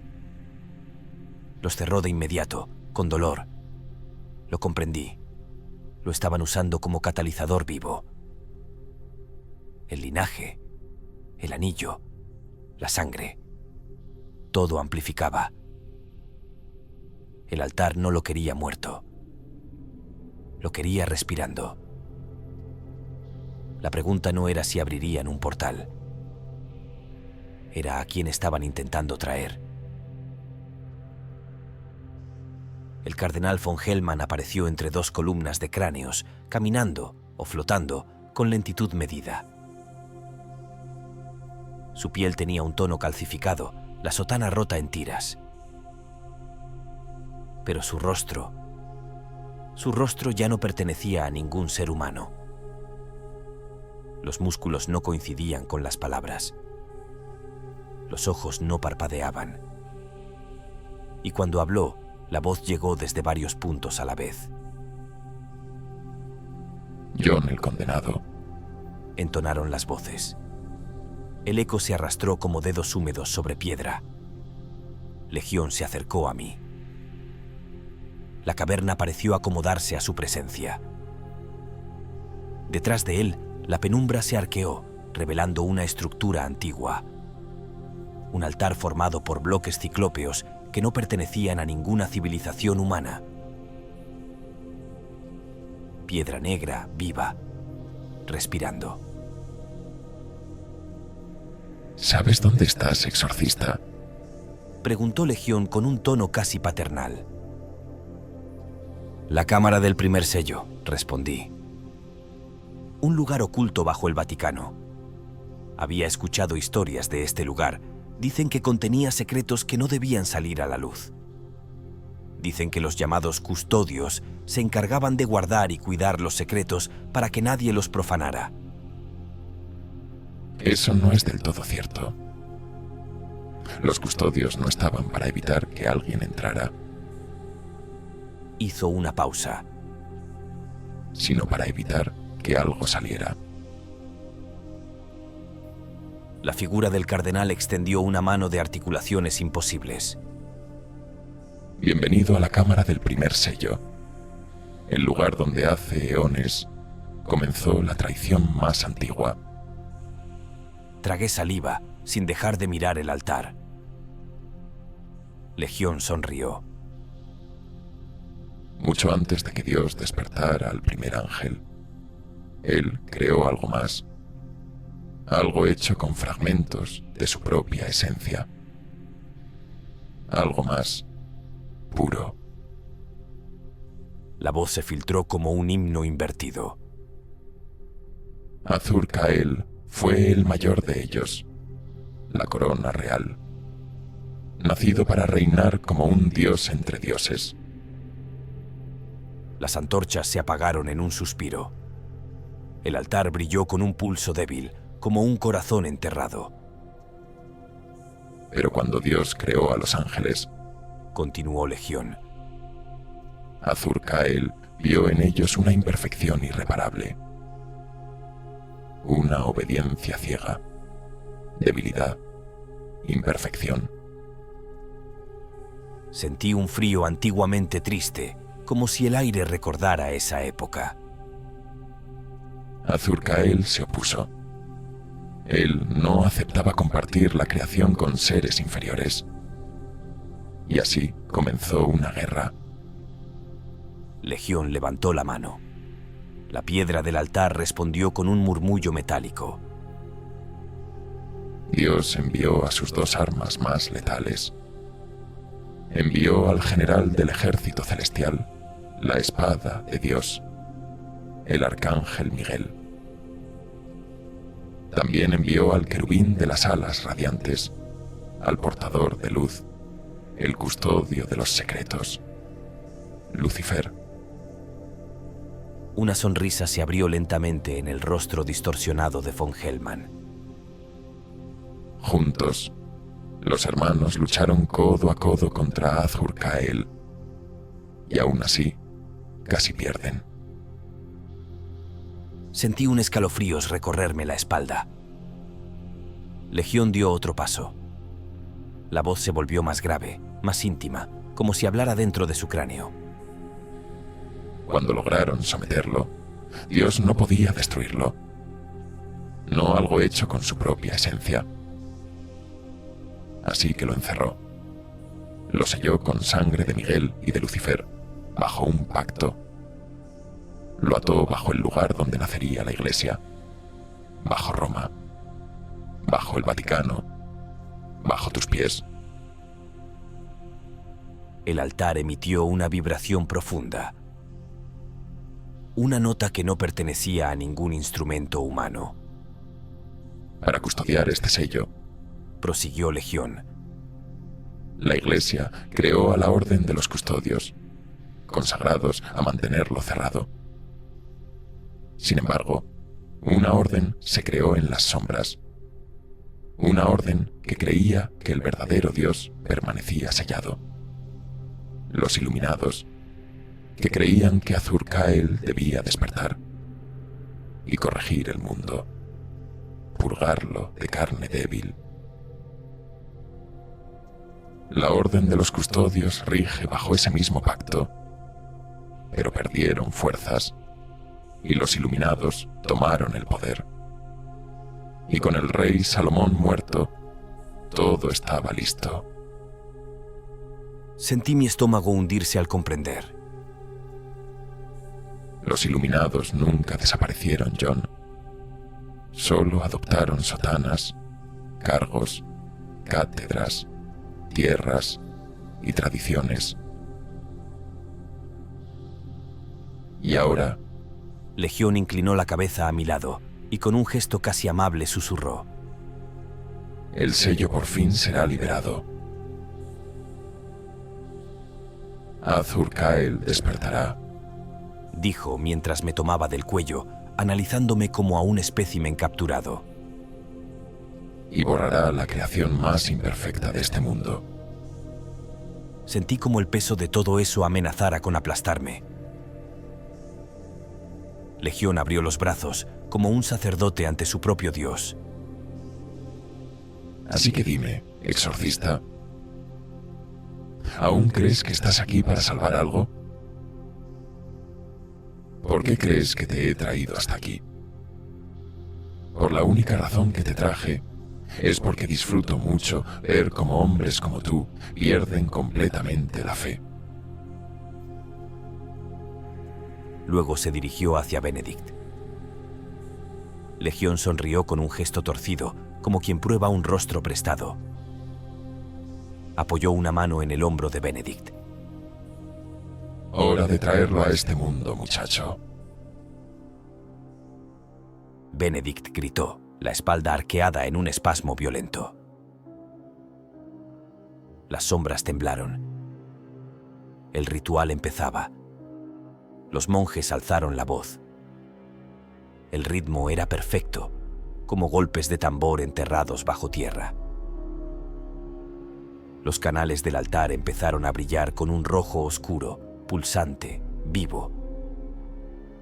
Los cerró de inmediato, con dolor. Lo comprendí. Lo estaban usando como catalizador vivo. El linaje, el anillo, la sangre. Todo amplificaba. El altar no lo quería muerto. Lo quería respirando. La pregunta no era si abrirían un portal. Era a quién estaban intentando traer. El cardenal von Hellman apareció entre dos columnas de cráneos, caminando o flotando con lentitud medida. Su piel tenía un tono calcificado, la sotana rota en tiras. Pero su rostro ya no pertenecía a ningún ser humano. Los músculos no coincidían con las palabras. Los ojos no parpadeaban. Y cuando habló, la voz llegó desde varios puntos a la vez. John el condenado, entonaron las voces. El eco se arrastró como dedos húmedos sobre piedra. Legión se acercó a mí. La caverna pareció acomodarse a su presencia. Detrás de él, la penumbra se arqueó, revelando una estructura antigua. Un altar formado por bloques ciclópeos que no pertenecían a ninguna civilización humana. Piedra negra, viva, respirando. ¿Sabes dónde estás, exorcista?, preguntó Legión con un tono casi paternal. La cámara del primer sello, respondí. Un lugar oculto bajo el Vaticano. Había escuchado historias de este lugar. Dicen que contenía secretos que no debían salir a la luz. Dicen que los llamados custodios se encargaban de guardar y cuidar los secretos para que nadie los profanara. Eso no es del todo cierto. Los custodios no estaban para evitar que alguien entrara, hizo una pausa, sino para evitar que algo saliera. La figura del cardenal extendió una mano de articulaciones imposibles. Bienvenido a la cámara del primer sello, el lugar donde hace eones comenzó la traición más antigua. Tragué saliva sin dejar de mirar el altar. Legión sonrió. Mucho antes de que Dios despertara al primer ángel, Él creó algo más, algo hecho con fragmentos de su propia esencia, algo más puro. La voz se filtró como un himno invertido. Azur-Kael fue el mayor de ellos, la corona real, nacido para reinar como un dios entre dioses. Las antorchas se apagaron en un suspiro. El altar brilló con un pulso débil, como un corazón enterrado. Pero cuando Dios creó a los ángeles, continuó Legión, Azur-Kael vio en ellos una imperfección irreparable, una obediencia ciega, debilidad, imperfección. Sentí un frío antiguamente triste, como si el aire recordara esa época. Azur-Kael se opuso. Él no aceptaba compartir la creación con seres inferiores. Y así comenzó una guerra. Legión levantó la mano. La piedra del altar respondió con un murmullo metálico. Dios envió a sus dos armas más letales. Envió al general del ejército celestial, la espada de Dios, el arcángel Miguel. También envió al querubín de las alas radiantes, al portador de luz, el custodio de los secretos, Lucifer. Una sonrisa se abrió lentamente en el rostro distorsionado de von Hellman. Juntos, los hermanos lucharon codo a codo contra Azur-Kael, y aún así, casi pierden. Sentí un escalofríos recorrerme la espalda. Legión dio otro paso. La voz se volvió más grave, más íntima, como si hablara dentro de su cráneo. Cuando lograron someterlo, Dios no podía destruirlo. No algo hecho con su propia esencia. Así que lo encerró. Lo selló con sangre de Miguel y de Lucifer, bajo un pacto. Lo ató bajo el lugar donde nacería la Iglesia, bajo Roma, bajo el Vaticano, bajo tus pies. El altar emitió una vibración profunda. Una nota que no pertenecía a ningún instrumento humano. Para custodiar este sello, prosiguió Legión. La Iglesia creó a la Orden de los Custodios, consagrados a mantenerlo cerrado. Sin embargo, una orden se creó en las sombras. Una orden que creía que el verdadero Dios permanecía sellado. Los Iluminados, que creían que Azur-Kael debía despertar y corregir el mundo, purgarlo de carne débil. La Orden de los Custodios rige bajo ese mismo pacto, pero perdieron fuerzas y los Iluminados tomaron el poder. Y con el rey Salomón muerto, todo estaba listo. Sentí mi estómago hundirse al comprender. Los Iluminados nunca desaparecieron, John. Solo adoptaron sotanas, cargos, cátedras, tierras y tradiciones. Y ahora, Legión inclinó la cabeza a mi lado y con un gesto casi amable susurró: el sello por fin será liberado. Azur-Kael despertará, dijo mientras me tomaba del cuello, analizándome como a un espécimen capturado. Y borrará la creación más imperfecta de este mundo. Sentí como el peso de todo eso amenazara con aplastarme. Legión abrió los brazos como un sacerdote ante su propio Dios. Así que dime, exorcista, ¿aún crees que estás aquí para salvar algo? ¿Por qué crees que te he traído hasta aquí? Por la única razón que te traje es porque disfruto mucho ver cómo hombres como tú pierden completamente la fe. Luego se dirigió hacia Benedict. Legión sonrió con un gesto torcido, como quien prueba un rostro prestado. Apoyó una mano en el hombro de Benedict. Hora de traerlo a este mundo, muchacho. Benedict gritó, la espalda arqueada en un espasmo violento. Las sombras temblaron. El ritual empezaba. Los monjes alzaron la voz. El ritmo era perfecto, como golpes de tambor enterrados bajo tierra. Los canales del altar empezaron a brillar con un rojo oscuro, pulsante, vivo.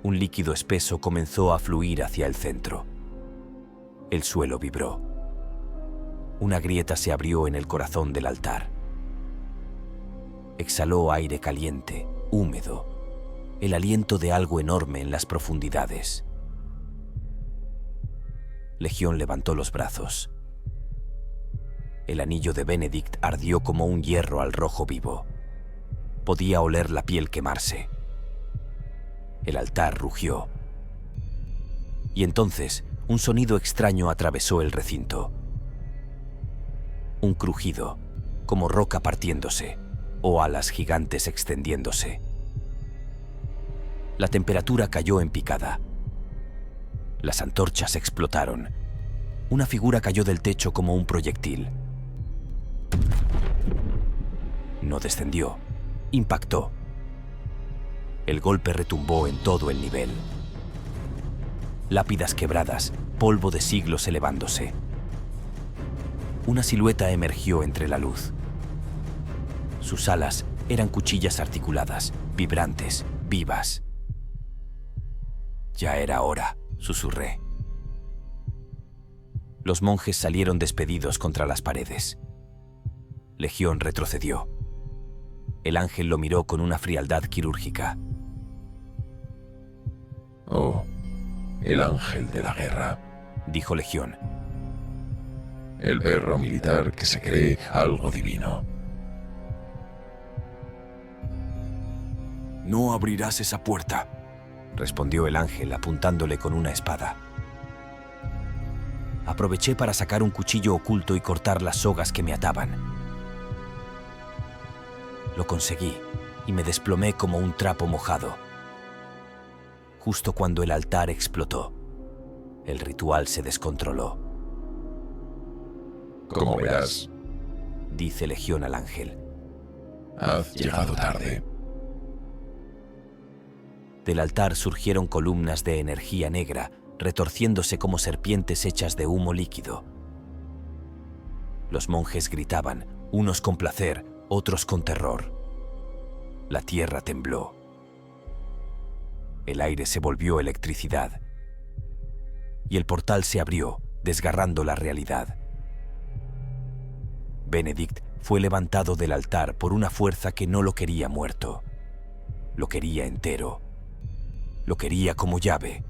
Un líquido espeso comenzó a fluir hacia el centro. El suelo vibró. Una grieta se abrió en el corazón del altar. Exhaló aire caliente, húmedo, el aliento de algo enorme en las profundidades. Legión levantó los brazos. El anillo de Benedict ardió como un hierro al rojo vivo. Podía oler la piel quemarse. El altar rugió. Y entonces, un sonido extraño atravesó el recinto. Un crujido, como roca partiéndose, o alas gigantes extendiéndose. La temperatura cayó en picada. Las antorchas explotaron. Una figura cayó del techo como un proyectil. No descendió, impactó. El golpe retumbó en todo el nivel. Lápidas quebradas, polvo de siglos elevándose. Una silueta emergió entre la luz. Sus alas eran cuchillas articuladas, vibrantes, vivas. Ya era hora, susurré. Los monjes salieron despedidos contra las paredes. Legión retrocedió. El ángel lo miró con una frialdad quirúrgica. Oh, el ángel de la guerra, dijo Legión. El perro militar que se cree algo divino. No abrirás esa puerta, respondió el ángel apuntándole con una espada. Aproveché para sacar un cuchillo oculto y cortar las sogas que me ataban. Lo conseguí y me desplomé como un trapo mojado. Justo cuando el altar explotó, el ritual se descontroló. Como verás, dice Legión al ángel. has llegado tarde. Del altar surgieron columnas de energía negra, retorciéndose como serpientes hechas de humo líquido. Los monjes gritaban, unos con placer, otros con terror. La tierra tembló. El aire se volvió electricidad. Y el portal se abrió, desgarrando la realidad. Benedict fue levantado del altar por una fuerza que no lo quería muerto. Lo quería entero. Lo quería como llave.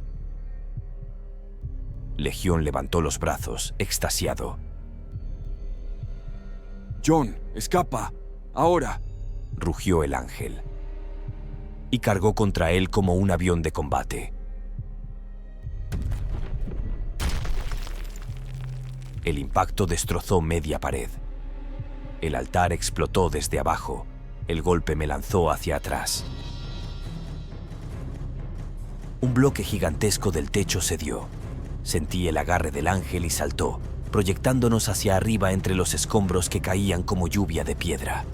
Legión levantó los brazos, extasiado. John, escapa, ahora, rugió el ángel. Y cargó contra él como un avión de combate. El impacto destrozó media pared. El altar explotó desde abajo. El golpe me lanzó hacia atrás. Un bloque gigantesco del techo cedió. Sentí el agarre del ángel y saltó, proyectándonos hacia arriba entre los escombros que caían como lluvia de piedra.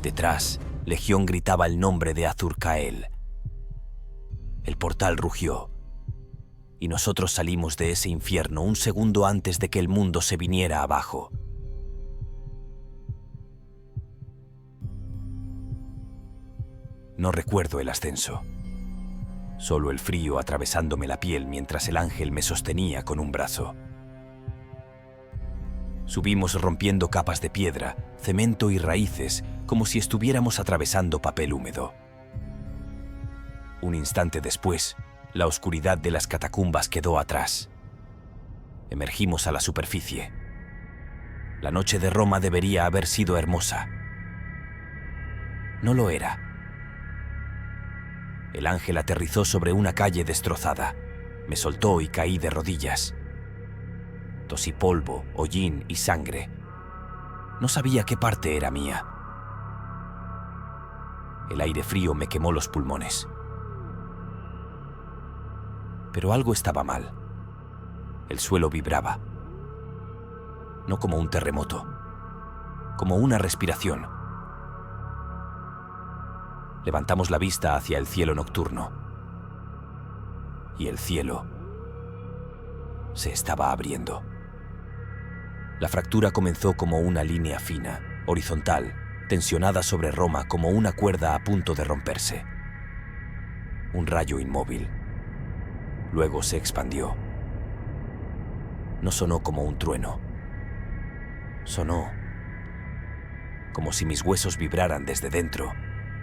Detrás, Legión gritaba el nombre de Azur-Kael. El portal rugió, y nosotros salimos de ese infierno un segundo antes de que el mundo se viniera abajo. No recuerdo el ascenso. Solo el frío atravesándome la piel mientras el ángel me sostenía con un brazo. Subimos rompiendo capas de piedra, cemento y raíces, como si estuviéramos atravesando papel húmedo. Un instante después, la oscuridad de las catacumbas quedó atrás. Emergimos a la superficie. La noche de Roma debería haber sido hermosa. No lo era. El ángel aterrizó sobre una calle destrozada. Me soltó y caí de rodillas. Tosí polvo, hollín y sangre. No sabía qué parte era mía. El aire frío me quemó los pulmones. Pero algo estaba mal. El suelo vibraba. No como un terremoto, como una respiración. Levantamos la vista hacia el cielo nocturno. Y el cielo se estaba abriendo. La fractura comenzó como una línea fina, horizontal, tensionada sobre Roma como una cuerda a punto de romperse. Un rayo inmóvil. Luego se expandió. No sonó como un trueno. Sonó como si mis huesos vibraran desde dentro,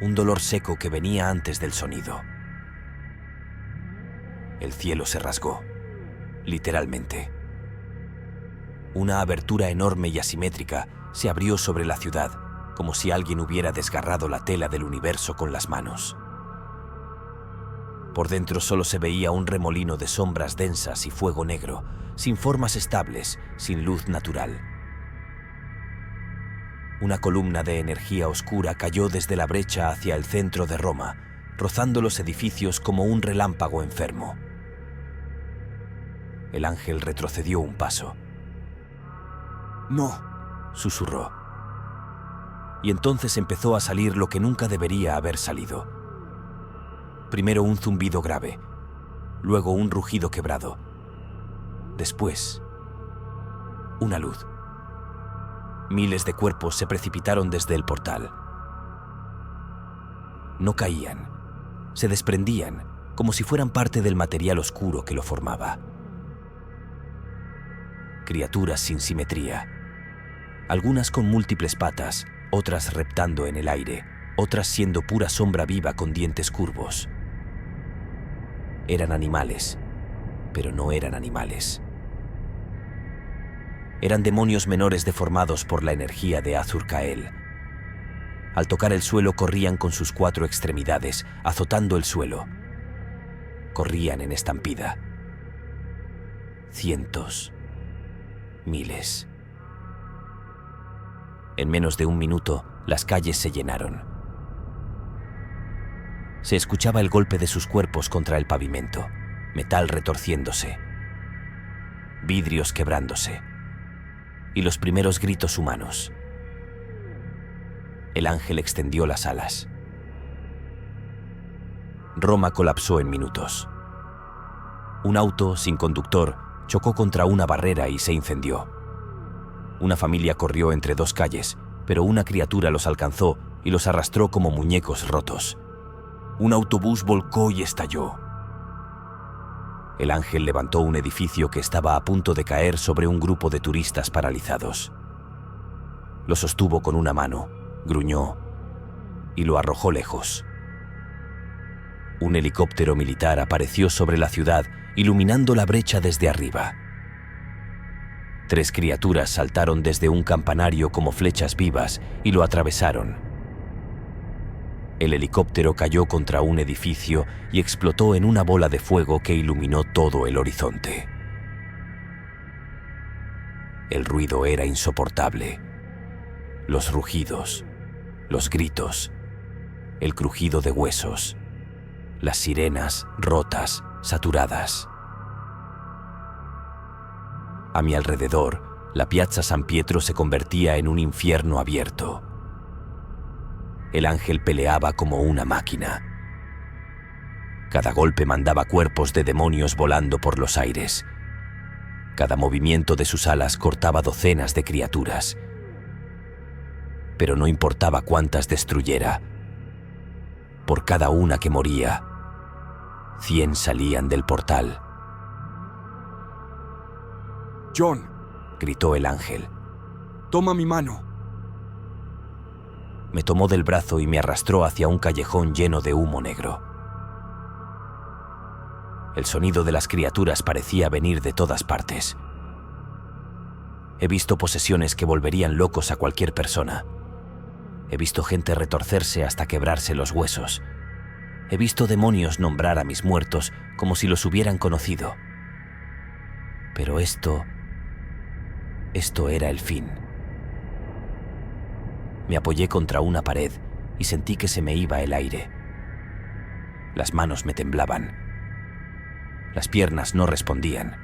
un dolor seco que venía antes del sonido. El cielo se rasgó, literalmente. Una abertura enorme y asimétrica se abrió sobre la ciudad, como si alguien hubiera desgarrado la tela del universo con las manos. Por dentro solo se veía un remolino de sombras densas y fuego negro, sin formas estables, sin luz natural. Una columna de energía oscura cayó desde la brecha hacia el centro de Roma, rozando los edificios como un relámpago enfermo. El ángel retrocedió un paso. No, susurró. Y entonces empezó a salir lo que nunca debería haber salido. Primero un zumbido grave, luego un rugido quebrado. Después, una luz. Miles de cuerpos se precipitaron desde el portal. No caían, se desprendían, como si fueran parte del material oscuro que lo formaba. Criaturas sin simetría. Algunas con múltiples patas, otras reptando en el aire, otras siendo pura sombra viva con dientes curvos. Eran animales, pero no eran animales. Eran demonios menores deformados por la energía de Azur-Kael. Al tocar el suelo corrían con sus 4 extremidades, azotando el suelo. Corrían en estampida. Cientos, miles. En menos de un minuto, las calles se llenaron. Se escuchaba el golpe de sus cuerpos contra el pavimento, metal retorciéndose, vidrios quebrándose. y los primeros gritos humanos. El ángel extendió las alas. Roma colapsó en minutos. Un auto sin conductor chocó contra una barrera y se incendió. Una familia corrió entre dos calles, pero una criatura los alcanzó y los arrastró como muñecos rotos. Un autobús volcó y estalló. El ángel levantó un edificio que estaba a punto de caer sobre un grupo de turistas paralizados. Lo sostuvo con una mano, gruñó y lo arrojó lejos. Un helicóptero militar apareció sobre la ciudad, iluminando la brecha desde arriba. 3 criaturas saltaron desde un campanario como flechas vivas y lo atravesaron. El helicóptero cayó contra un edificio y explotó en una bola de fuego que iluminó todo el horizonte. El ruido era insoportable. Los rugidos, los gritos, el crujido de huesos, las sirenas rotas, saturadas. A mi alrededor, la Piazza San Pietro se convertía en un infierno abierto. El ángel peleaba como una máquina. Cada golpe mandaba cuerpos de demonios volando por los aires. Cada movimiento de sus alas cortaba docenas de criaturas. Pero no importaba cuántas destruyera. Por cada una que moría, 100 salían del portal. John, Gritó el ángel. toma mi mano. Me tomó del brazo y me arrastró hacia un callejón lleno de humo negro. El sonido de las criaturas parecía venir de todas partes. He visto posesiones que volverían locos a cualquier persona. He visto gente retorcerse hasta quebrarse los huesos. He visto demonios nombrar a mis muertos como si los hubieran conocido. Pero esto era el fin. Me apoyé contra una pared y sentí que se me iba el aire. Las manos me temblaban. Las piernas no respondían.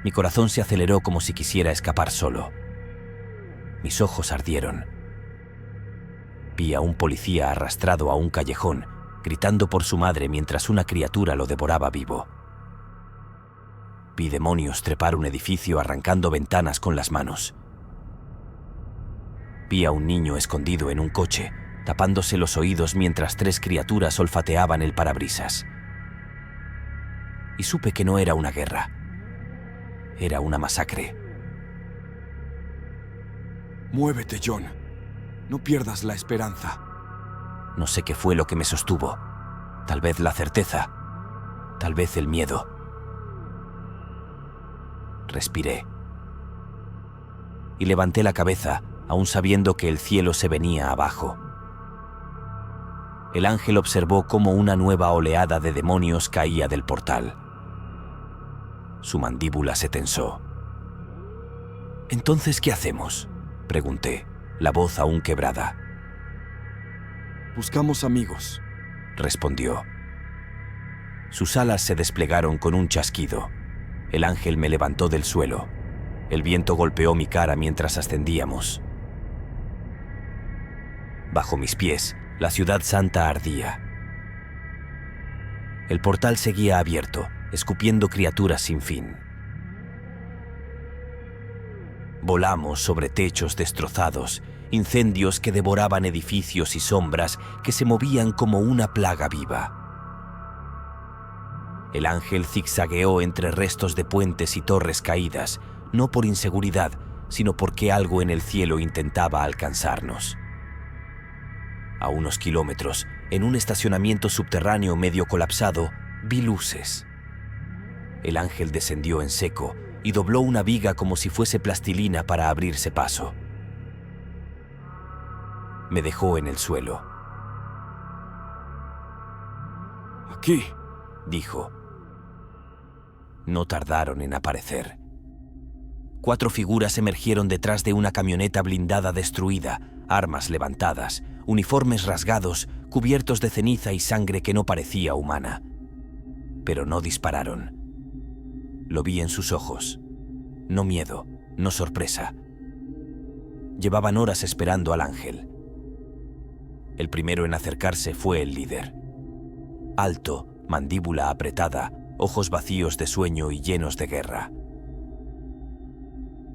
Mi corazón se aceleró como si quisiera escapar solo. Mis ojos ardieron. Vi a un policía arrastrado a un callejón, gritando por su madre mientras una criatura lo devoraba vivo. Vi demonios trepar un edificio arrancando ventanas con las manos. Vi a un niño escondido en un coche, tapándose los oídos mientras 3 criaturas olfateaban el parabrisas. Y supe que no era una guerra. Era una masacre. Muévete, John. No pierdas la esperanza. No sé qué fue lo que me sostuvo. Tal vez la certeza. Tal vez el miedo. Respiré. Y levanté la cabeza, aún sabiendo que el cielo se venía abajo. El ángel observó cómo una nueva oleada de demonios caía del portal. Su mandíbula se tensó. «¿Entonces qué hacemos?», pregunté, la voz aún quebrada. Buscamos amigos, respondió. Sus alas se desplegaron con un chasquido. El ángel me levantó del suelo. El viento golpeó mi cara mientras ascendíamos. Bajo mis pies, la ciudad santa ardía. El portal seguía abierto, escupiendo criaturas sin fin. Volamos sobre techos destrozados, incendios que devoraban edificios y sombras que se movían como una plaga viva. El ángel zigzagueó entre restos de puentes y torres caídas, no por inseguridad, sino porque algo en el cielo intentaba alcanzarnos. A unos kilómetros, en un estacionamiento subterráneo medio colapsado, vi luces. El ángel descendió en seco y dobló una viga como si fuese plastilina para abrirse paso. Me dejó en el suelo. aquí. Dijo. No tardaron en aparecer. 4 figuras emergieron detrás de una camioneta blindada destruida, armas levantadas, uniformes rasgados, cubiertos de ceniza y sangre que no parecía humana. Pero no dispararon. Lo vi en sus ojos. No miedo, no sorpresa. Llevaban horas esperando al ángel. El primero en acercarse fue el líder. Alto, mandíbula apretada, ojos vacíos de sueño y llenos de guerra.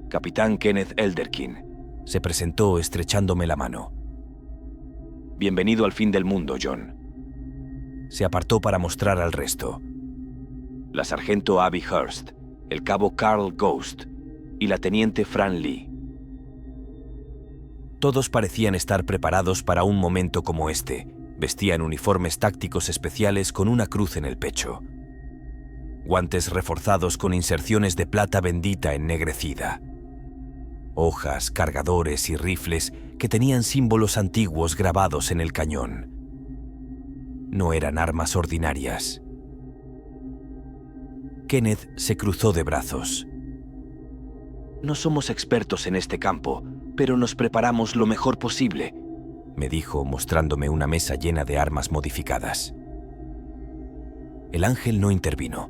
Capitán Kenneth Elderkin, se presentó estrechándome la mano. Bienvenido al fin del mundo, John. Se apartó para mostrar al resto. La sargento Abby Hurst, el cabo Carl Ghost y la teniente Fran Lee. Todos parecían estar preparados para un momento como este. Vestían uniformes tácticos especiales con una cruz en el pecho. Guantes reforzados con inserciones de plata bendita ennegrecida. Hojas, cargadores y rifles que tenían símbolos antiguos grabados en el cañón. No eran armas ordinarias. Kenneth se cruzó de brazos. No somos expertos en este campo, pero nos preparamos lo mejor posible, me dijo, mostrándome una mesa llena de armas modificadas. El ángel no intervino.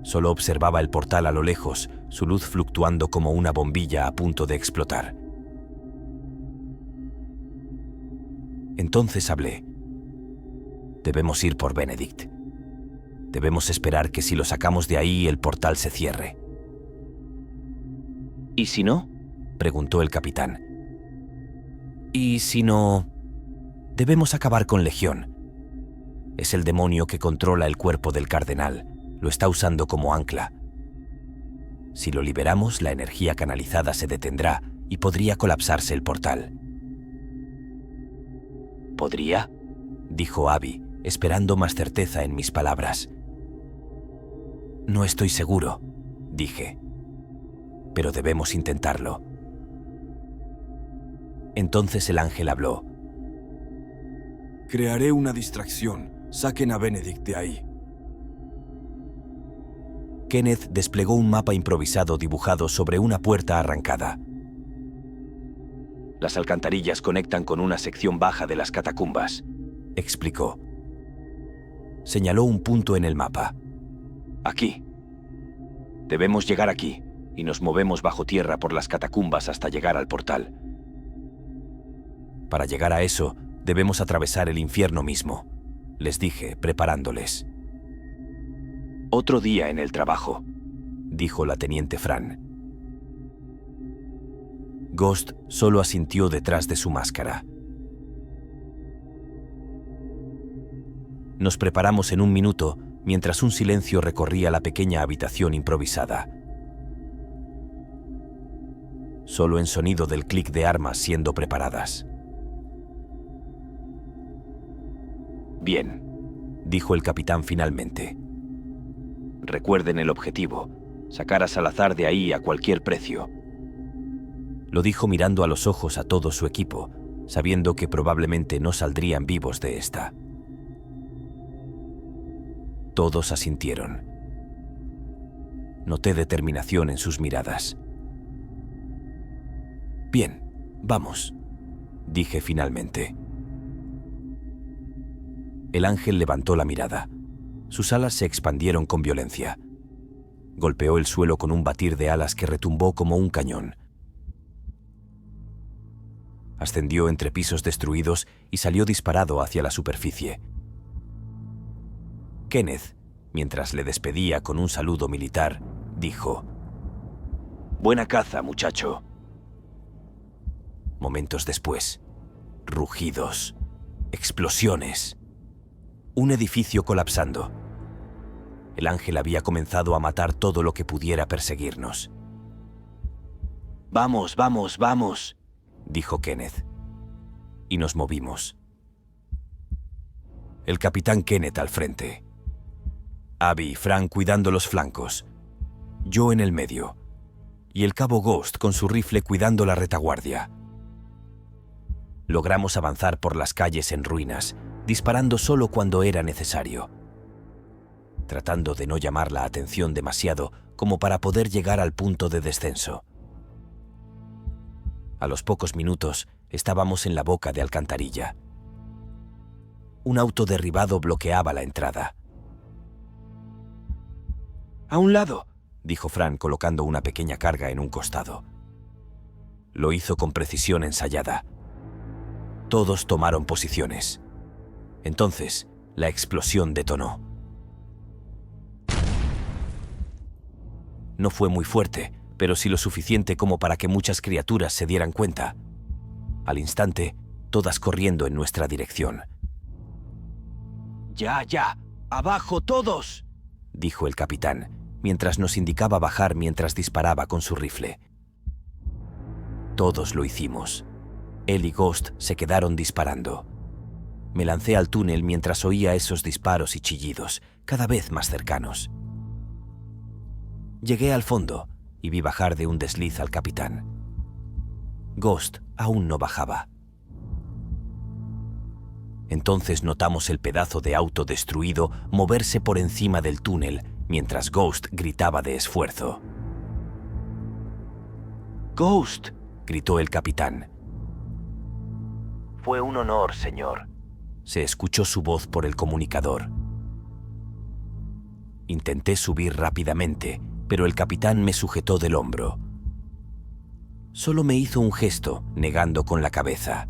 Solo observaba el portal a lo lejos, su luz fluctuando como una bombilla a punto de explotar. Entonces hablé. Debemos ir por Benedict. Debemos esperar que si lo sacamos de ahí, el portal se cierre. ¿Y si no? Preguntó el capitán. ¿Y si no? Debemos acabar con Legión. Es el demonio que controla el cuerpo del cardenal. Lo está usando como ancla. Si lo liberamos, la energía canalizada se detendrá y podría colapsarse el portal. ¿Podría?, dijo Abby, esperando más certeza en mis palabras. No estoy seguro, dije. Pero debemos intentarlo. Entonces el ángel habló. Crearé una distracción. Saquen a Benedict de ahí. Kenneth desplegó un mapa improvisado dibujado sobre una puerta arrancada. Las alcantarillas conectan con una sección baja de las catacumbas, explicó. Señaló un punto en el mapa. Aquí. Debemos llegar aquí, y nos movemos bajo tierra por las catacumbas hasta llegar al portal. Para llegar a eso, debemos atravesar el infierno mismo, les dije, preparándoles. Otro día en el trabajo, dijo la teniente Fran. Ghost solo asintió detrás de su máscara. Nos preparamos en un minuto mientras un silencio recorría la pequeña habitación improvisada. Solo en sonido del clic de armas siendo preparadas. Bien, dijo el capitán finalmente. Recuerden el objetivo, sacar a Salazar de ahí a cualquier precio. Lo dijo mirando a los ojos a todo su equipo, sabiendo que probablemente no saldrían vivos de esta. Todos asintieron. Noté determinación en sus miradas. Bien, vamos, dije finalmente. El ángel levantó la mirada. Sus alas se expandieron con violencia. Golpeó el suelo con un batir de alas que retumbó como un cañón. Ascendió entre pisos destruidos y salió disparado hacia la superficie. Kenneth, mientras le despedía con un saludo militar, dijo: «Buena caza, muchacho». Momentos después, rugidos, explosiones, un edificio colapsando. El ángel había comenzado a matar todo lo que pudiera perseguirnos. «Vamos, vamos, vamos», dijo Kenneth. Y nos movimos. El capitán Kenneth al frente. Abby y Frank cuidando los flancos. Yo en el medio. Y el cabo Ghost con su rifle cuidando la retaguardia. Logramos avanzar por las calles en ruinas, disparando solo cuando era necesario, tratando de no llamar la atención demasiado como para poder llegar al punto de descenso. A los pocos minutos estábamos en la boca de alcantarilla. Un auto derribado bloqueaba la entrada. «A un lado», dijo Fran colocando una pequeña carga en un costado. Lo hizo con precisión ensayada. Todos tomaron posiciones. Entonces, la explosión detonó. No fue muy fuerte, pero sí lo suficiente como para que muchas criaturas se dieran cuenta. Al instante, todas corriendo en nuestra dirección. ¡Ya, ya! ¡Abajo todos!, dijo el capitán, mientras nos indicaba bajar mientras disparaba con su rifle. Todos lo hicimos. Él y Ghost se quedaron disparando. Me lancé al túnel mientras oía esos disparos y chillidos, cada vez más cercanos. Llegué al fondo y vi bajar de un desliz al capitán. Ghost aún no bajaba. Entonces notamos el pedazo de auto destruido moverse por encima del túnel mientras Ghost gritaba de esfuerzo. ¡Ghost!, gritó el capitán. Fue un honor, señor. Se escuchó su voz por el comunicador. Intenté subir rápidamente, pero el capitán me sujetó del hombro. Solo me hizo un gesto, negando con la cabeza.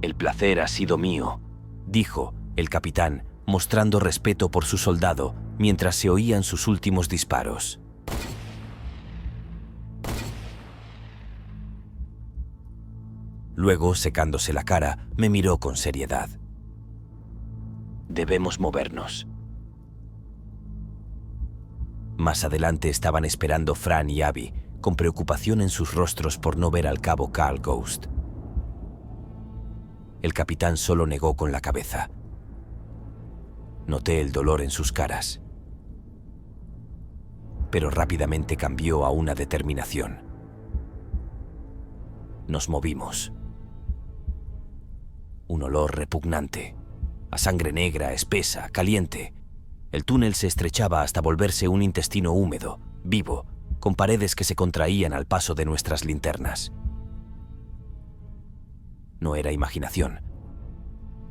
El placer ha sido mío, dijo el capitán, mostrando respeto por su soldado mientras se oían sus últimos disparos. Luego, secándose la cara, me miró con seriedad. Debemos movernos. Más adelante estaban esperando Fran y Abby, con preocupación en sus rostros por no ver al cabo Carl Ghost. El capitán solo negó con la cabeza. Noté el dolor en sus caras, pero rápidamente cambió a una determinación. Nos movimos. Un olor repugnante, a sangre negra, espesa, caliente. El túnel se estrechaba hasta volverse un intestino húmedo, vivo, con paredes que se contraían al paso de nuestras linternas. No era imaginación.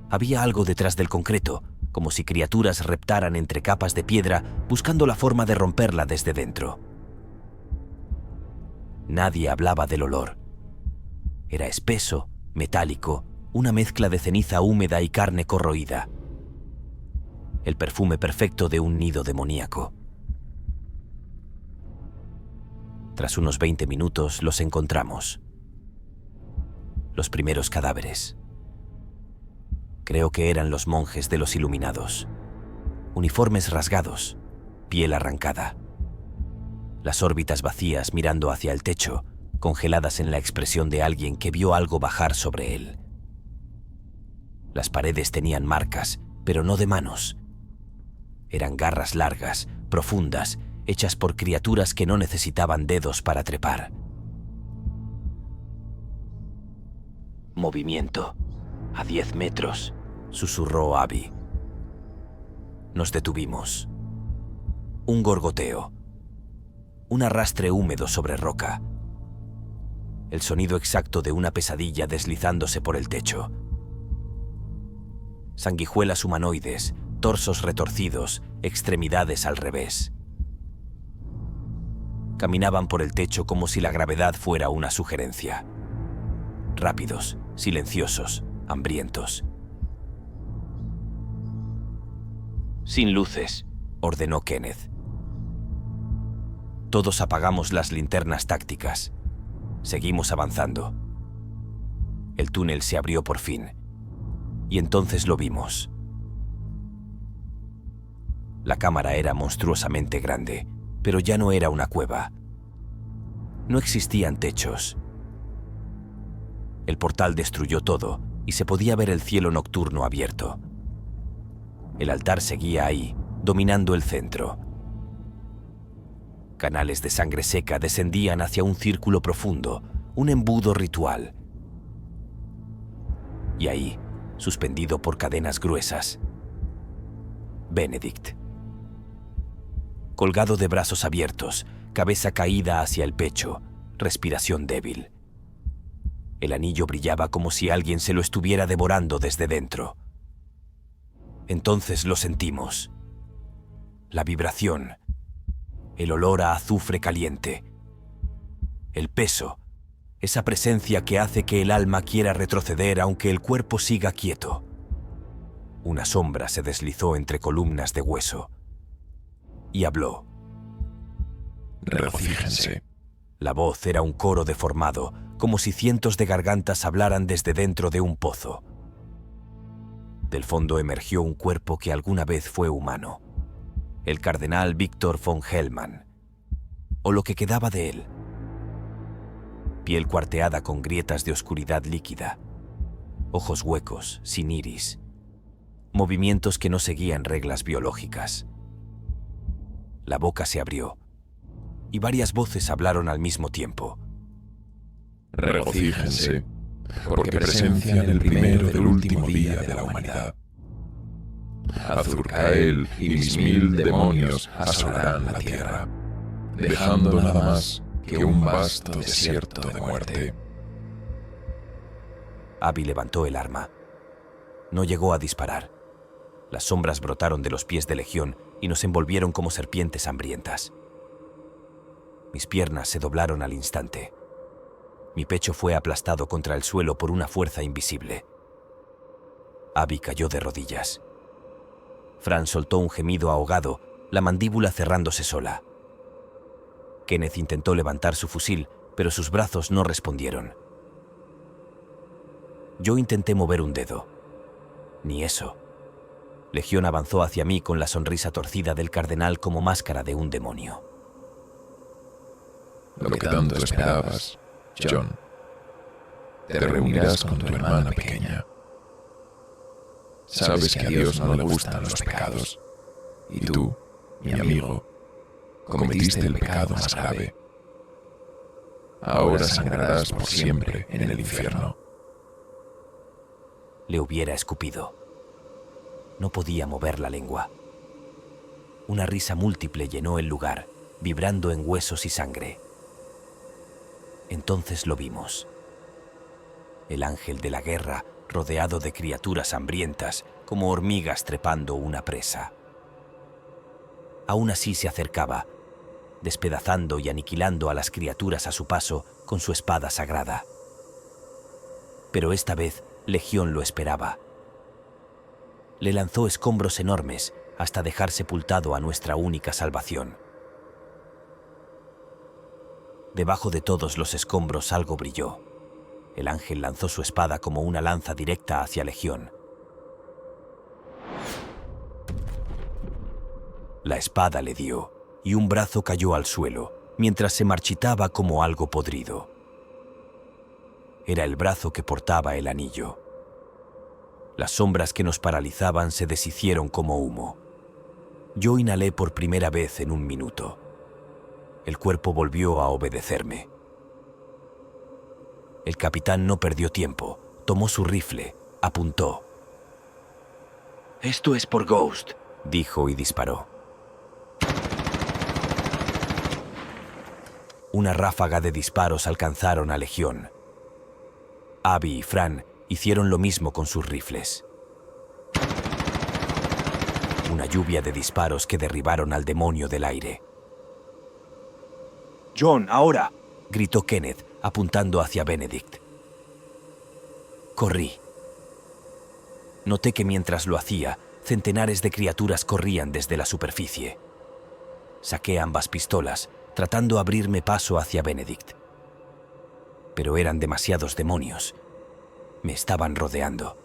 Había algo detrás del concreto, como si criaturas reptaran entre capas de piedra buscando la forma de romperla desde dentro. Nadie hablaba del olor. Era espeso, metálico, una mezcla de ceniza húmeda y carne corroída. El perfume perfecto de un nido demoníaco. Tras unos 20 minutos los encontramos. Los primeros cadáveres. Creo que eran los monjes de los Iluminados. Uniformes rasgados, piel arrancada. Las órbitas vacías mirando hacia el techo, congeladas en la expresión de alguien que vio algo bajar sobre él. Las paredes tenían marcas, pero no de manos. Eran garras largas, profundas, hechas por criaturas que no necesitaban dedos para trepar. Movimiento. A 10 metros, susurró Abby. Nos detuvimos. Un gorgoteo. Un arrastre húmedo sobre roca. El sonido exacto de una pesadilla deslizándose por el techo. Sanguijuelas humanoides, torsos retorcidos, extremidades al revés. Caminaban por el techo como si la gravedad fuera una sugerencia. Rápidos, silenciosos, hambrientos. Sin luces, ordenó Kenneth. Todos apagamos las linternas tácticas. Seguimos avanzando. El túnel se abrió por fin. Y entonces lo vimos. La cámara era monstruosamente grande, pero ya no era una cueva. No existían techos. El portal destruyó todo y se podía ver el cielo nocturno abierto. El altar seguía ahí, dominando el centro. Canales de sangre seca descendían hacia un círculo profundo, un embudo ritual. Y ahí, suspendido por cadenas gruesas, Benedict. Colgado de brazos abiertos, cabeza caída hacia el pecho, respiración débil. El anillo brillaba como si alguien se lo estuviera devorando desde dentro. Entonces lo sentimos. La vibración, el olor a azufre caliente. El peso, esa presencia que hace que el alma quiera retroceder aunque el cuerpo siga quieto. Una sombra se deslizó entre columnas de hueso y habló. Regocíjense. La voz era un coro deformado, como si cientos de gargantas hablaran desde dentro de un pozo. Del fondo emergió un cuerpo que alguna vez fue humano. El cardenal Víctor von Hellmann, o lo que quedaba de él. Piel cuarteada con grietas de oscuridad líquida, ojos huecos, sin iris, movimientos que no seguían reglas biológicas. La boca se abrió y varias voces hablaron al mismo tiempo. Regocíjense, porque presencian el primero del último día de la humanidad. Azurkael y mis 1000 demonios asolarán la tierra, dejando nada más que un vasto desierto de muerte. Abby levantó el arma. No llegó a disparar. Las sombras brotaron de los pies de Legión y nos envolvieron como serpientes hambrientas. Mis piernas se doblaron al instante. Mi pecho fue aplastado contra el suelo por una fuerza invisible. Abby cayó de rodillas. Fran soltó un gemido ahogado, la mandíbula cerrándose sola. Kenneth intentó levantar su fusil, pero sus brazos no respondieron. Yo intenté mover un dedo. Ni eso. Legión avanzó hacia mí con la sonrisa torcida del cardenal como máscara de un demonio. Lo que tanto esperabas, John. Te reunirás con tu hermana pequeña. Sabes que a Dios no le gustan los pecados. Y tú, mi amigo, cometiste el pecado más grave. Ahora sangrarás por siempre en el infierno. Le hubiera escupido. No podía mover la lengua. Una risa múltiple llenó el lugar, vibrando en huesos y sangre. Entonces lo vimos. El ángel de la guerra, rodeado de criaturas hambrientas, como hormigas trepando una presa. Aún así se acercaba, despedazando y aniquilando a las criaturas a su paso con su espada sagrada. Pero esta vez Legión lo esperaba. Le lanzó escombros enormes hasta dejar sepultado a nuestra única salvación. Debajo de todos los escombros algo brilló. El ángel lanzó su espada como una lanza directa hacia Legión. La espada le dio, y un brazo cayó al suelo, mientras se marchitaba como algo podrido. Era el brazo que portaba el anillo. Las sombras que nos paralizaban se deshicieron como humo. Yo inhalé por primera vez en un minuto. El cuerpo volvió a obedecerme. El capitán no perdió tiempo. Tomó su rifle, apuntó. Esto es por Ghost, dijo y disparó. Una ráfaga de disparos alcanzaron a Legión. Abby y Fran hicieron lo mismo con sus rifles. Una lluvia de disparos que derribaron al demonio del aire. John, ahora, gritó Kenneth, apuntando hacia Benedict. Corrí. Noté que mientras lo hacía, centenares de criaturas corrían desde la superficie. Saqué ambas pistolas, tratando de abrirme paso hacia Benedict. Pero eran demasiados demonios. Me estaban rodeando.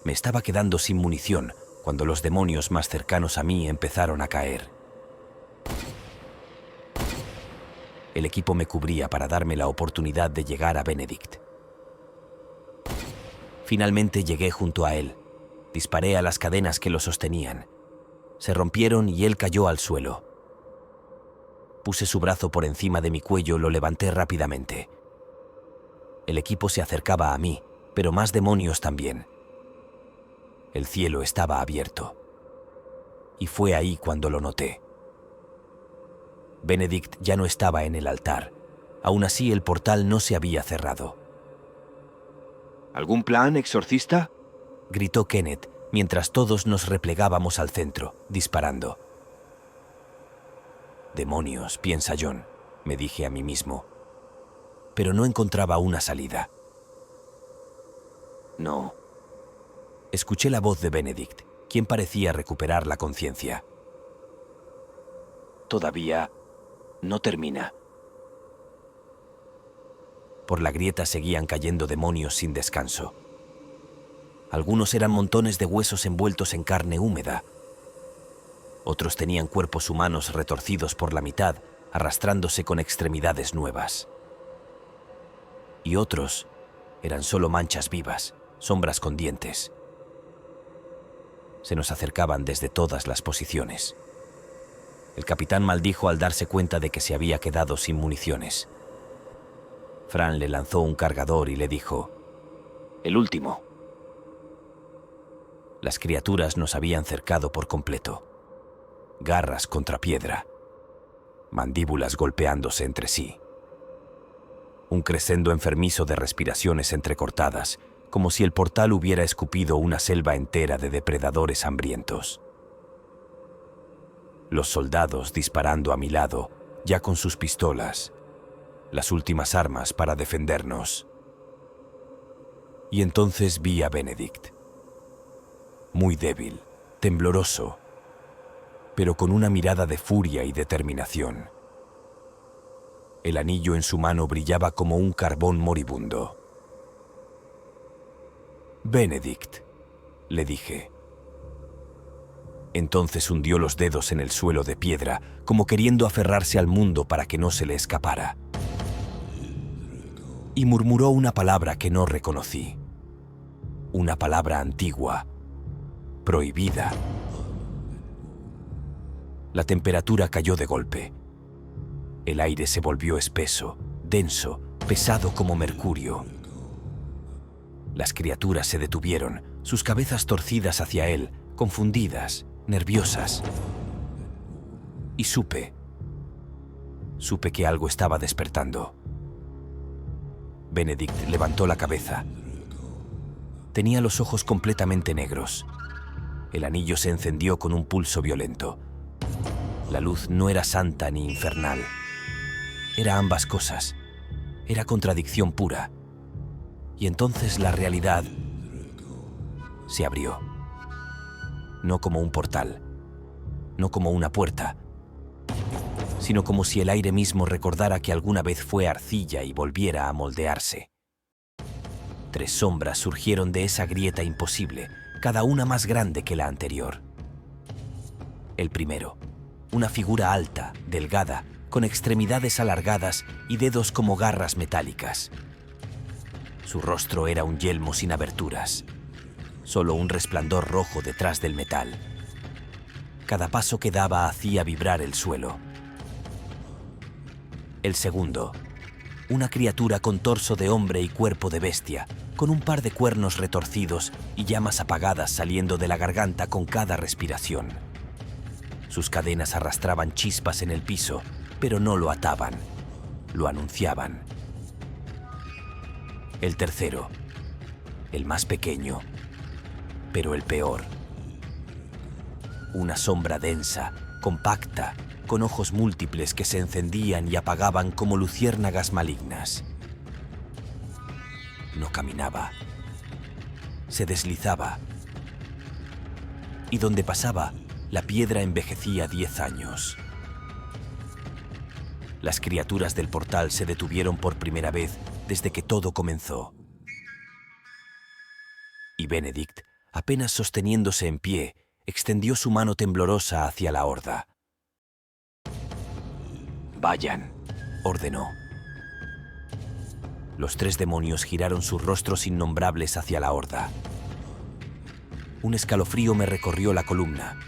Me estaba quedando sin munición cuando los demonios más cercanos a mí empezaron a caer. El equipo me cubría para darme la oportunidad de llegar a Benedict. Finalmente llegué junto a él. Disparé a las cadenas que lo sostenían. Se rompieron y él cayó al suelo. Puse su brazo por encima de mi cuello, lo levanté rápidamente. El equipo se acercaba a mí, pero más demonios también. El cielo estaba abierto. Y fue ahí cuando lo noté. Benedict ya no estaba en el altar. Aún así, el portal no se había cerrado. ¿Algún plan, exorcista? Gritó Kenneth, mientras todos nos replegábamos al centro, disparando. Demonios, piensa John. me dije a mí mismo, pero no encontraba una salida. No. Escuché la voz de Benedict, quien parecía recuperar la conciencia. Todavía no termina. Por la grieta seguían cayendo demonios sin descanso. Algunos eran montones de huesos envueltos en carne húmeda. Otros tenían cuerpos humanos retorcidos por la mitad, arrastrándose con extremidades nuevas. Y otros eran solo manchas vivas, sombras con dientes. Se nos acercaban desde todas las posiciones. El capitán maldijo al darse cuenta de que se había quedado sin municiones. Fran le lanzó un cargador y le dijo: El último. Las criaturas nos habían cercado por completo. Garras contra piedra. Mandíbulas golpeándose entre sí. Un crescendo enfermizo de respiraciones entrecortadas, como si el portal hubiera escupido una selva entera de depredadores hambrientos. Los soldados disparando a mi lado, ya con sus pistolas, las últimas armas para defendernos. Y entonces vi a Benedict. Muy débil, tembloroso, pero con una mirada de furia y determinación. El anillo en su mano brillaba como un carbón moribundo. «Benedict», le dije. Entonces hundió los dedos en el suelo de piedra, como queriendo aferrarse al mundo para que no se le escapara. Y murmuró una palabra que no reconocí. Una palabra antigua, prohibida. La temperatura cayó de golpe. El aire se volvió espeso, denso, pesado como mercurio. Las criaturas se detuvieron, sus cabezas torcidas hacia él, confundidas, nerviosas. Y supe que algo estaba despertando. Benedict levantó la cabeza. Tenía los ojos completamente negros. El anillo se encendió con un pulso violento. La luz no era santa ni infernal. Era ambas cosas. Era contradicción pura. Y entonces la realidad se abrió. No como un portal, no como una puerta, sino como si el aire mismo recordara que alguna vez fue arcilla y volviera a moldearse. 3 sombras surgieron de esa grieta imposible, cada una más grande que la anterior. El primero, una figura alta, delgada, con extremidades alargadas y dedos como garras metálicas. Su rostro era un yelmo sin aberturas, solo un resplandor rojo detrás del metal. Cada paso que daba hacía vibrar el suelo. El segundo, una criatura con torso de hombre y cuerpo de bestia, con un par de cuernos retorcidos y llamas apagadas saliendo de la garganta con cada respiración. Sus cadenas arrastraban chispas en el piso, pero no lo ataban, lo anunciaban. El tercero, el más pequeño, pero el peor. Una sombra densa, compacta, con ojos múltiples que se encendían y apagaban como luciérnagas malignas. No caminaba, se deslizaba, y donde pasaba, la piedra envejecía 10 años. Las criaturas del portal se detuvieron por primera vez desde que todo comenzó. Y Benedict, apenas sosteniéndose en pie, extendió su mano temblorosa hacia la horda. Vayan, ordenó. Los 3 demonios giraron sus rostros innombrables hacia la horda. Un escalofrío me recorrió la columna.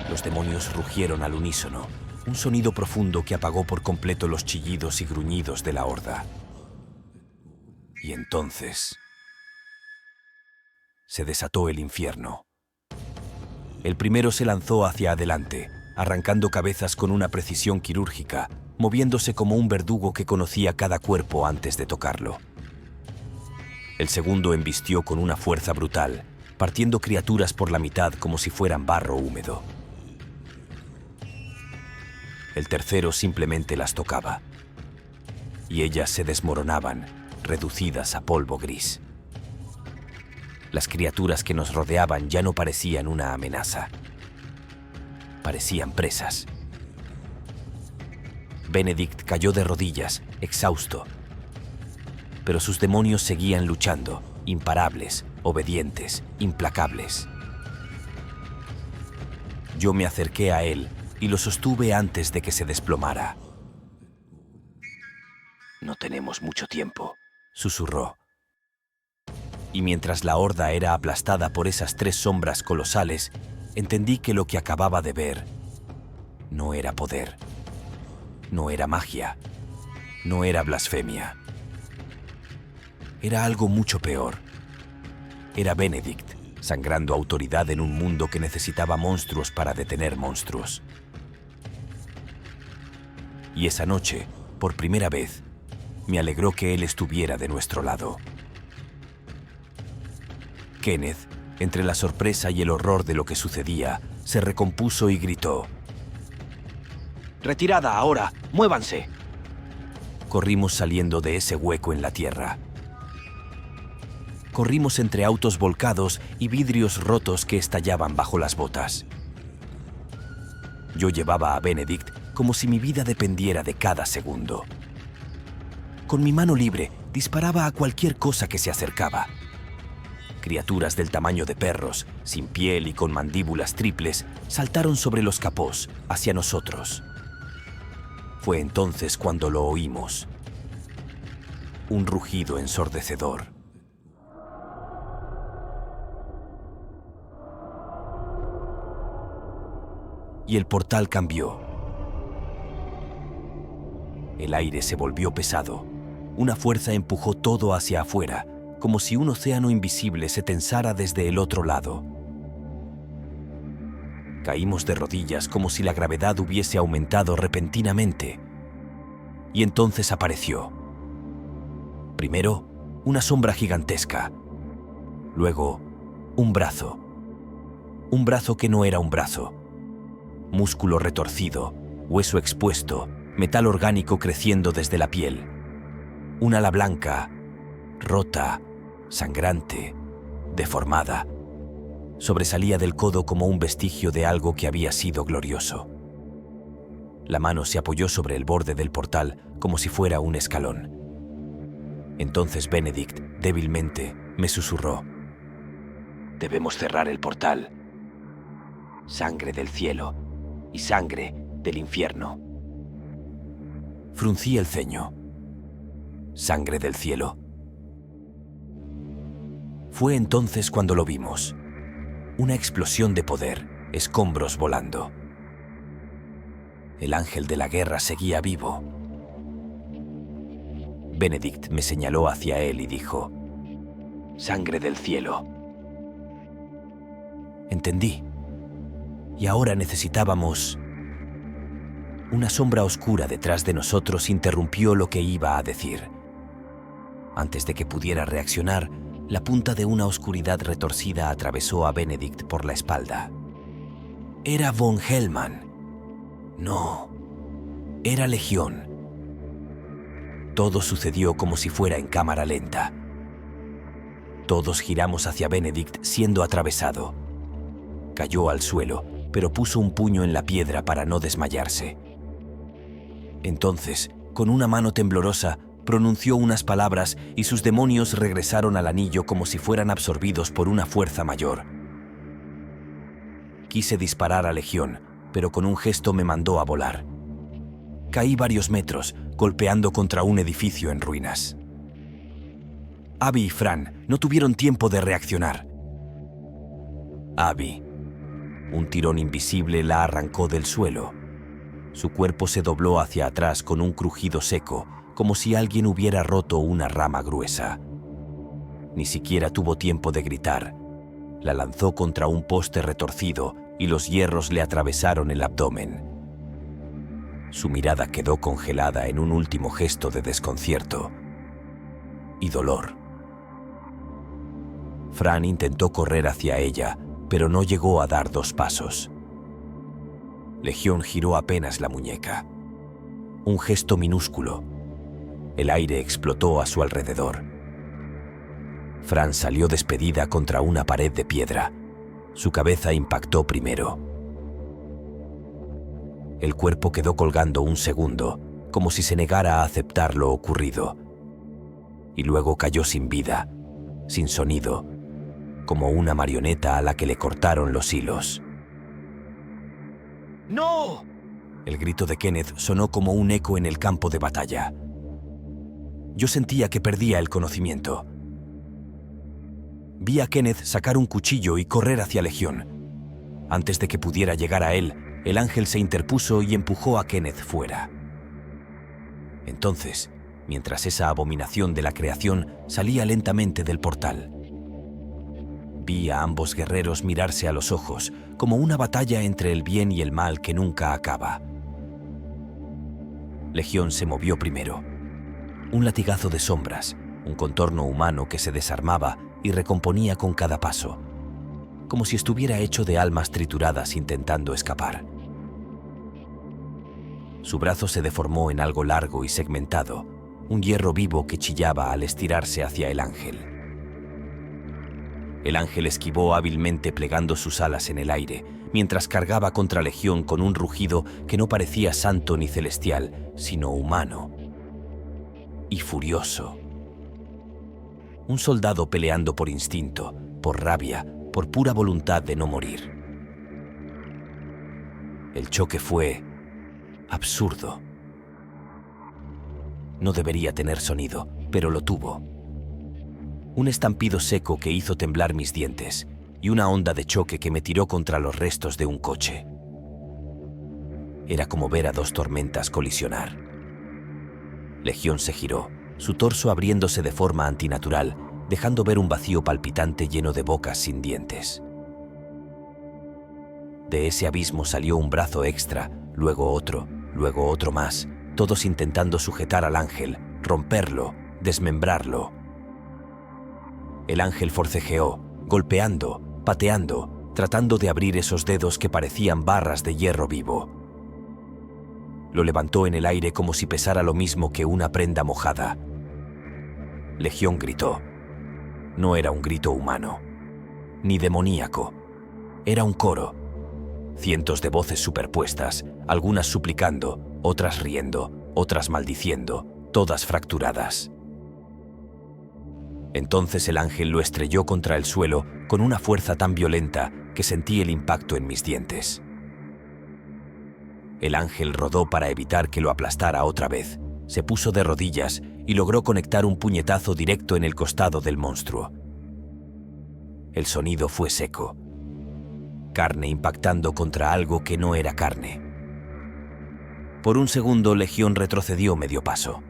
Los demonios rugieron al unísono, un sonido profundo que apagó por completo los chillidos y gruñidos de la horda. Y entonces se desató el infierno. El primero se lanzó hacia adelante, arrancando cabezas con una precisión quirúrgica, moviéndose como un verdugo que conocía cada cuerpo antes de tocarlo. El segundo embistió con una fuerza brutal, partiendo criaturas por la mitad como si fueran barro húmedo. El tercero simplemente las tocaba. Y ellas se desmoronaban, reducidas a polvo gris. Las criaturas que nos rodeaban ya no parecían una amenaza. Parecían presas. Benedict cayó de rodillas, exhausto. Pero sus demonios seguían luchando, imparables, obedientes, implacables. Yo me acerqué a él y lo sostuve antes de que se desplomara. No tenemos mucho tiempo, Susurró. Y mientras la horda era aplastada por esas 3 sombras colosales, entendí que lo que acababa de ver no era poder, no era magia, no era blasfemia. Era algo mucho peor. Era Benedict, sangrando autoridad en un mundo que necesitaba monstruos para detener monstruos. Y esa noche, por primera vez, me alegró que él estuviera de nuestro lado. Kenneth, entre la sorpresa y el horror de lo que sucedía, se recompuso y gritó: ¡Retirada ahora! ¡Muévanse! Corrimos saliendo de ese hueco en la tierra. Corrimos entre autos volcados y vidrios rotos que estallaban bajo las botas. Yo llevaba a Benedict como si mi vida dependiera de cada segundo. Con mi mano libre disparaba a cualquier cosa que se acercaba. Criaturas del tamaño de perros, sin piel y con mandíbulas triples, saltaron sobre los capós hacia nosotros. Fue entonces cuando lo oímos. Un rugido ensordecedor. Y el portal cambió. El aire se volvió pesado. Una fuerza empujó todo hacia afuera, como si un océano invisible se tensara desde el otro lado. Caímos de rodillas como si la gravedad hubiese aumentado repentinamente. Y entonces apareció. Primero, una sombra gigantesca. Luego, un brazo. Un brazo que no era un brazo. Músculo retorcido, hueso expuesto, metal orgánico creciendo desde la piel. Un ala blanca, rota, sangrante, deformada. Sobresalía del codo como un vestigio de algo que había sido glorioso. La mano se apoyó sobre el borde del portal como si fuera un escalón. Entonces Benedict, débilmente, me susurró: Debemos cerrar el portal. Sangre del cielo y sangre del infierno. Fruncí el ceño. ¿Sangre del cielo? Fue entonces cuando lo vimos. Una explosión de poder, escombros volando. El ángel de la guerra seguía vivo. Benedict me señaló hacia él y dijo: Sangre del cielo. Entendí. Y ahora necesitábamos... Una sombra oscura detrás de nosotros interrumpió lo que iba a decir. Antes de que pudiera reaccionar, la punta de una oscuridad retorcida atravesó a Benedict por la espalda. Era von Hellman. No, era Legión. Todo sucedió como si fuera en cámara lenta. Todos giramos hacia Benedict siendo atravesado. Cayó al suelo, pero puso un puño en la piedra para no desmayarse. Entonces, con una mano temblorosa, pronunció unas palabras y sus demonios regresaron al anillo como si fueran absorbidos por una fuerza mayor. Quise disparar a Legión, pero con un gesto me mandó a volar. Caí varios metros, golpeando contra un edificio en ruinas. Abby y Fran no tuvieron tiempo de reaccionar. Abby. Un tirón invisible la arrancó del suelo. Su cuerpo se dobló hacia atrás con un crujido seco, como si alguien hubiera roto una rama gruesa. Ni siquiera tuvo tiempo de gritar. La lanzó contra un poste retorcido y los hierros le atravesaron el abdomen. Su mirada quedó congelada en un último gesto de desconcierto y dolor. Fran intentó correr hacia ella, pero no llegó a dar 2 pasos. Legión giró apenas la muñeca. Un gesto minúsculo. El aire explotó a su alrededor. Fran salió despedida contra una pared de piedra. Su cabeza impactó primero. El cuerpo quedó colgando un segundo, como si se negara a aceptar lo ocurrido. Y luego cayó sin vida, sin sonido, como una marioneta a la que le cortaron los hilos. ¡No! El grito de Kenneth sonó como un eco en el campo de batalla. Yo sentía que perdía el conocimiento. Vi a Kenneth sacar un cuchillo y correr hacia Legión. Antes de que pudiera llegar a él, el ángel se interpuso y empujó a Kenneth fuera. Entonces, mientras esa abominación de la creación salía lentamente del portal, vi a ambos guerreros mirarse a los ojos, como una batalla entre el bien y el mal que nunca acaba. Legión se movió primero. Un latigazo de sombras, un contorno humano que se desarmaba y recomponía con cada paso, como si estuviera hecho de almas trituradas intentando escapar. Su brazo se deformó en algo largo y segmentado, un hierro vivo que chillaba al estirarse hacia el ángel. El ángel esquivó hábilmente plegando sus alas en el aire, mientras cargaba contra Legión con un rugido que no parecía santo ni celestial, sino humano y furioso. Un soldado peleando por instinto, por rabia, por pura voluntad de no morir. El choque fue absurdo. No debería tener sonido, pero lo tuvo. Un estampido seco que hizo temblar mis dientes y una onda de choque que me tiró contra los restos de un coche. Era como ver a dos tormentas colisionar. Legión se giró, su torso abriéndose de forma antinatural, dejando ver un vacío palpitante lleno de bocas sin dientes. De ese abismo salió un brazo extra, luego otro más, todos intentando sujetar al ángel, romperlo, desmembrarlo. El ángel forcejeó, golpeando, pateando, tratando de abrir esos dedos que parecían barras de hierro vivo. Lo levantó en el aire como si pesara lo mismo que una prenda mojada. Legión gritó. No era un grito humano, ni demoníaco. Era un coro. Cientos de voces superpuestas, algunas suplicando, otras riendo, otras maldiciendo, todas fracturadas. Entonces el ángel lo estrelló contra el suelo con una fuerza tan violenta que sentí el impacto en mis dientes. El ángel rodó para evitar que lo aplastara otra vez, se puso de rodillas y logró conectar un puñetazo directo en el costado del monstruo. El sonido fue seco. Carne impactando contra algo que no era carne. Por un segundo, Legión retrocedió medio paso.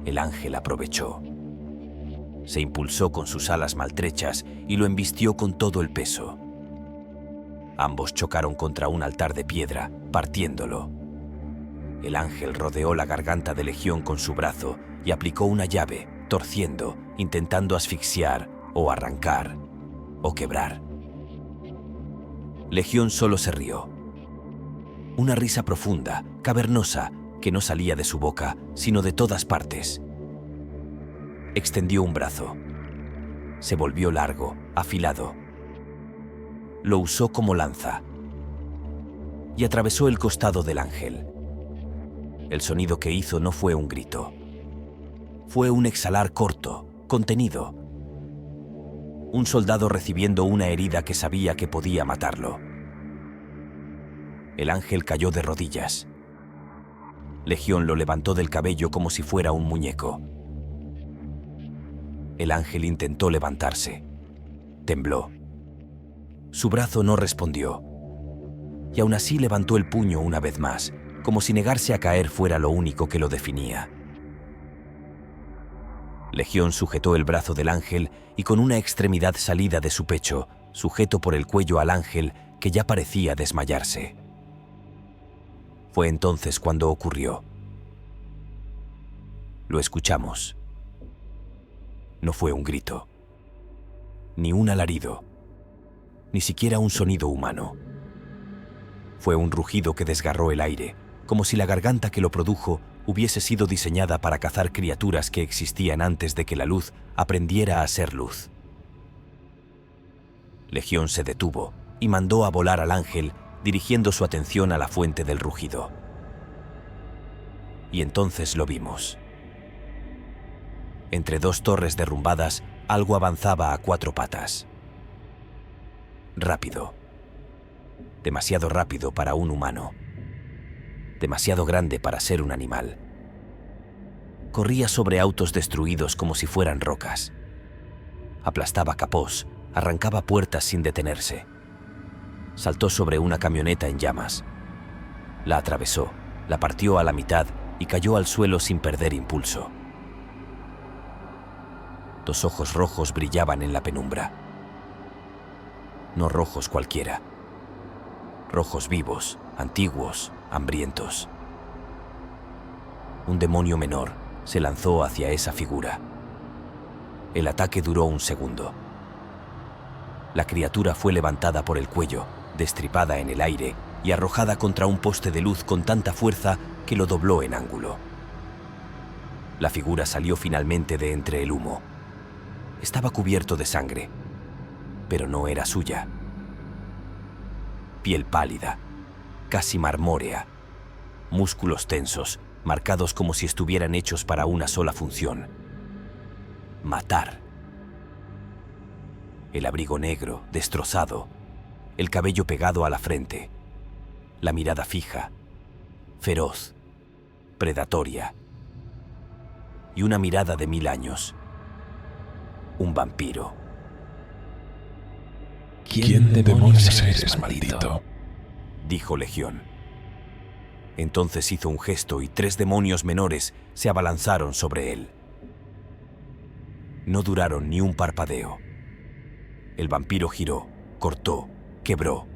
El ángel aprovechó. Se impulsó con sus alas maltrechas y lo embistió con todo el peso. Ambos chocaron contra un altar de piedra, partiéndolo. El ángel rodeó la garganta de Legión con su brazo y aplicó una llave, torciendo, intentando asfixiar o arrancar o quebrar. Legión solo se rió. Una risa profunda, cavernosa, que no salía de su boca, sino de todas partes. Extendió un brazo. Se volvió largo, afilado. Lo usó como lanza. Y atravesó el costado del ángel. El sonido que hizo no fue un grito. Fue un exhalar corto, contenido. Un soldado recibiendo una herida que sabía que podía matarlo. El ángel cayó de rodillas. Legión lo levantó del cabello como si fuera un muñeco. El ángel intentó levantarse. Tembló. Su brazo no respondió. Y aún así levantó el puño una vez más, como si negarse a caer fuera lo único que lo definía. Legión sujetó el brazo del ángel y con una extremidad salida de su pecho, sujeto por el cuello al ángel que ya parecía desmayarse. Fue entonces cuando ocurrió. Lo escuchamos. No fue un grito, ni un alarido, ni siquiera un sonido humano. Fue un rugido que desgarró el aire, como si la garganta que lo produjo hubiese sido diseñada para cazar criaturas que existían antes de que la luz aprendiera a ser luz. Legión se detuvo y mandó a volar al ángel, dirigiendo su atención a la fuente del rugido. Y entonces lo vimos. Entre dos torres derrumbadas, algo avanzaba a 4 patas. Rápido. Demasiado rápido para un humano. Demasiado grande para ser un animal. Corría sobre autos destruidos como si fueran rocas. Aplastaba capós, arrancaba puertas sin detenerse. Saltó sobre una camioneta en llamas. La atravesó, la partió a la mitad y cayó al suelo sin perder impulso. 2 ojos rojos brillaban en la penumbra. No rojos cualquiera. Rojos vivos, antiguos, hambrientos. Un demonio menor se lanzó hacia esa figura. El ataque duró 1 segundo. La criatura fue levantada por el cuello, destripada en el aire y arrojada contra un poste de luz con tanta fuerza que lo dobló en ángulo. La figura salió finalmente de entre el humo. Estaba cubierto de sangre, pero no era suya. Piel pálida, casi marmórea, músculos tensos, marcados como si estuvieran hechos para una sola función: matar. El abrigo negro, destrozado, el cabello pegado a la frente, la mirada fija, feroz, predatoria, y una mirada de 1000 años. Un vampiro. ¿Quién demonios eres, maldito?, dijo Legión. Entonces hizo un gesto y 3 demonios menores se abalanzaron sobre él. No duraron ni un parpadeo. El vampiro giró, cortó, quebró.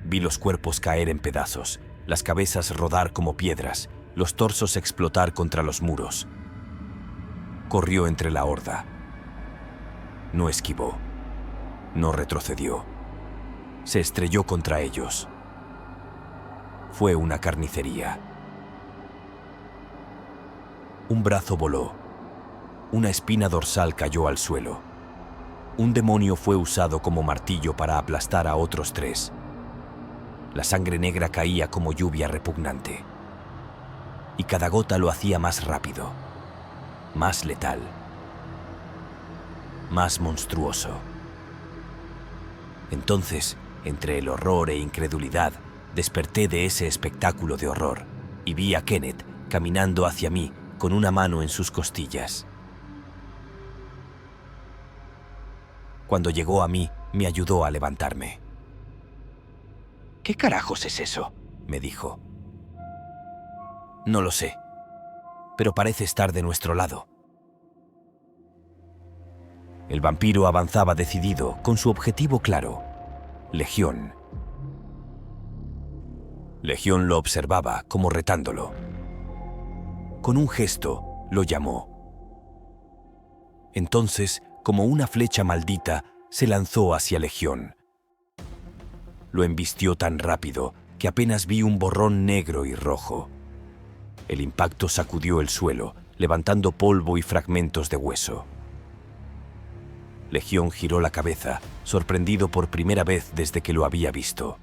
Vi los cuerpos caer en pedazos, las cabezas rodar como piedras, los torsos explotar contra los muros. Corrió entre la horda. No esquivó. No retrocedió. Se estrelló contra ellos. Fue una carnicería. Un brazo voló. Una espina dorsal cayó al suelo. Un demonio fue usado como martillo para aplastar a otros 3. La sangre negra caía como lluvia repugnante. Y cada gota lo hacía más rápido, más letal, más monstruoso. Entonces, entre el horror e incredulidad, desperté de ese espectáculo de horror y vi a Kenneth caminando hacia mí con una mano en sus costillas. Cuando llegó a mí, me ayudó a levantarme. ¿Qué carajos es eso?, me dijo. No lo sé, pero parece estar de nuestro lado. El vampiro avanzaba decidido, con su objetivo claro: Legión. Legión lo observaba, como retándolo. Con un gesto, lo llamó. Entonces, como una flecha maldita, se lanzó hacia Legión. Lo embistió tan rápido que apenas vi un borrón negro y rojo. El impacto sacudió el suelo, levantando polvo y fragmentos de hueso. Legión giró la cabeza, sorprendido por primera vez desde que lo había visto.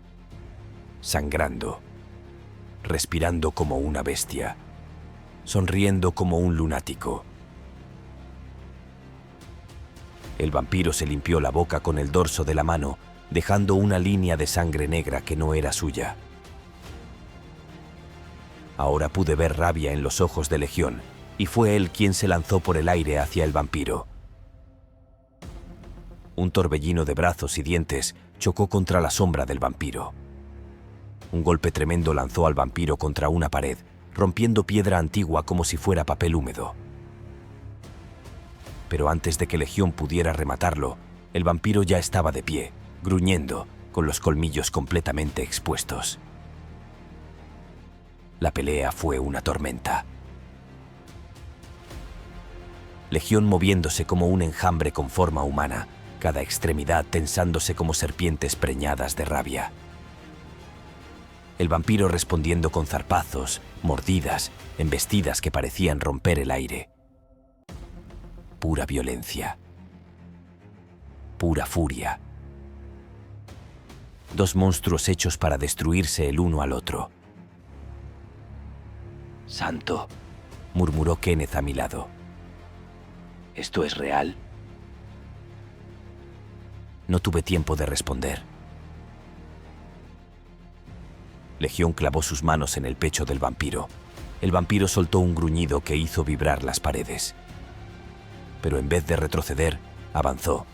Sangrando, respirando como una bestia, sonriendo como un lunático. El vampiro se limpió la boca con el dorso de la mano, dejando una línea de sangre negra que no era suya. Ahora pude ver rabia en los ojos de Legión, y fue él quien se lanzó por el aire hacia el vampiro. Un torbellino de brazos y dientes chocó contra la sombra del vampiro. Un golpe tremendo lanzó al vampiro contra una pared, rompiendo piedra antigua como si fuera papel húmedo. Pero antes de que Legión pudiera rematarlo, el vampiro ya estaba de pie, gruñendo, con los colmillos completamente expuestos. La pelea fue una tormenta. Legión moviéndose como un enjambre con forma humana, cada extremidad tensándose como serpientes preñadas de rabia. el vampiro respondiendo con zarpazos, mordidas, embestidas que parecían romper el aire. Pura violencia. Pura furia. Dos monstruos hechos para destruirse el uno al otro. Santo, Murmuró Kenneth a mi lado. ¿esto es real? No tuve tiempo de responder. Legión clavó sus manos en el pecho del vampiro. El vampiro soltó un gruñido que hizo vibrar las paredes. Pero en vez de retroceder, avanzó.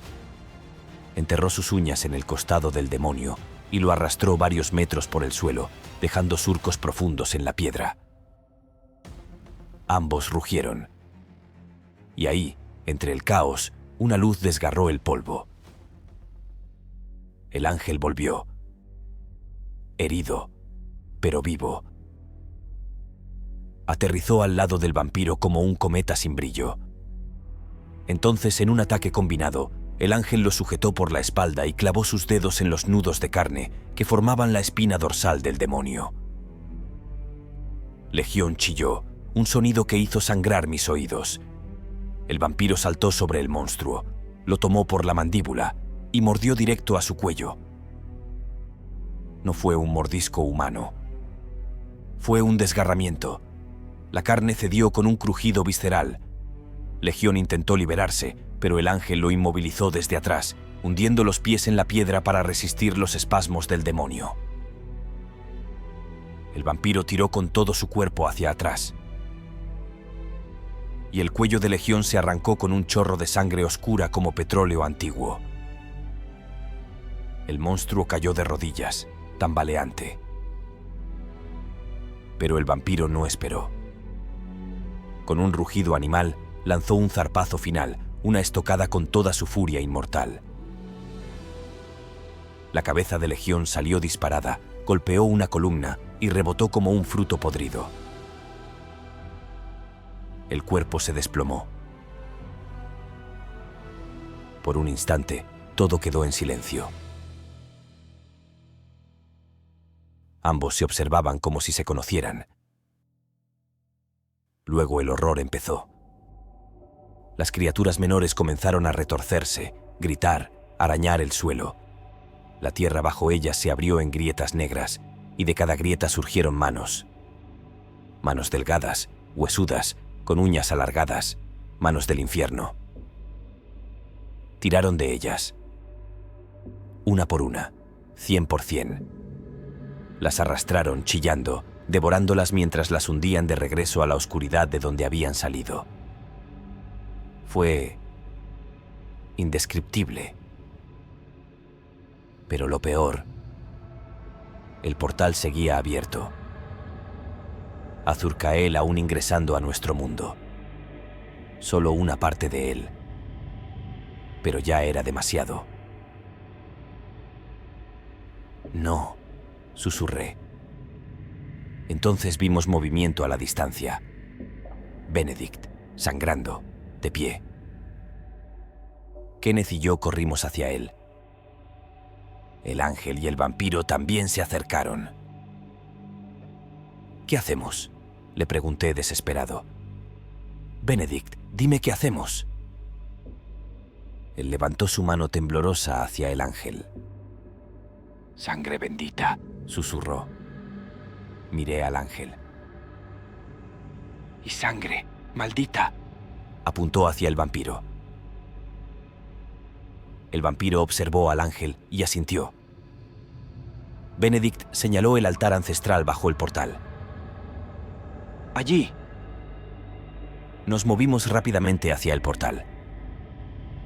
Enterró sus uñas en el costado del demonio y lo arrastró varios metros por el suelo, dejando surcos profundos en la piedra. Ambos rugieron. Y ahí, entre el caos, una luz desgarró el polvo. El ángel volvió. Herido, pero vivo. Aterrizó al lado del vampiro como un cometa sin brillo. Entonces, en un ataque combinado, el ángel lo sujetó por la espalda y clavó sus dedos en los nudos de carne que formaban la espina dorsal del demonio. Legión chilló, un sonido que hizo sangrar mis oídos. El vampiro saltó sobre el monstruo, lo tomó por la mandíbula y mordió directo a su cuello. No fue un mordisco humano. Fue un desgarramiento. La carne cedió con un crujido visceral. Legión intentó liberarse, pero el ángel lo inmovilizó desde atrás, hundiendo los pies en la piedra para resistir los espasmos del demonio. El vampiro tiró con todo su cuerpo hacia atrás. Y el cuello de Legión se arrancó con un chorro de sangre oscura como petróleo antiguo. El monstruo cayó de rodillas, tambaleante. Pero el vampiro no esperó. Con un rugido animal, lanzó un zarpazo final, una estocada con toda su furia inmortal. La cabeza de Legión salió disparada, golpeó una columna y rebotó como un fruto podrido. El cuerpo se desplomó. Por un instante, todo quedó en silencio. Ambos se observaban como si se conocieran. Luego el horror empezó. Las criaturas menores comenzaron a retorcerse, gritar, arañar el suelo. La tierra bajo ellas se abrió en grietas negras, y de cada grieta surgieron manos. Manos delgadas, huesudas, con uñas alargadas, manos del infierno. Tiraron de ellas. Una por una, 100%. Las arrastraron chillando, devorándolas mientras las hundían de regreso a la oscuridad de donde habían salido. Fue indescriptible. Pero lo peor, el portal seguía abierto. Azurkael aún ingresando a nuestro mundo. Solo una parte de él. Pero ya era demasiado. No, susurré. Entonces vimos movimiento a la distancia. Benedict, sangrando, de pie. Kenneth y yo corrimos hacia él. El ángel y el vampiro también se acercaron. ¿Qué hacemos?, le pregunté desesperado. Benedict, dime qué hacemos. Él levantó su mano temblorosa hacia el ángel. Sangre bendita, Susurró. Miré al ángel. y sangre, maldita. Apuntó hacia el vampiro. El vampiro observó al ángel y asintió. Benedict señaló el altar ancestral bajo el portal. Allí. Nos movimos rápidamente hacia el portal.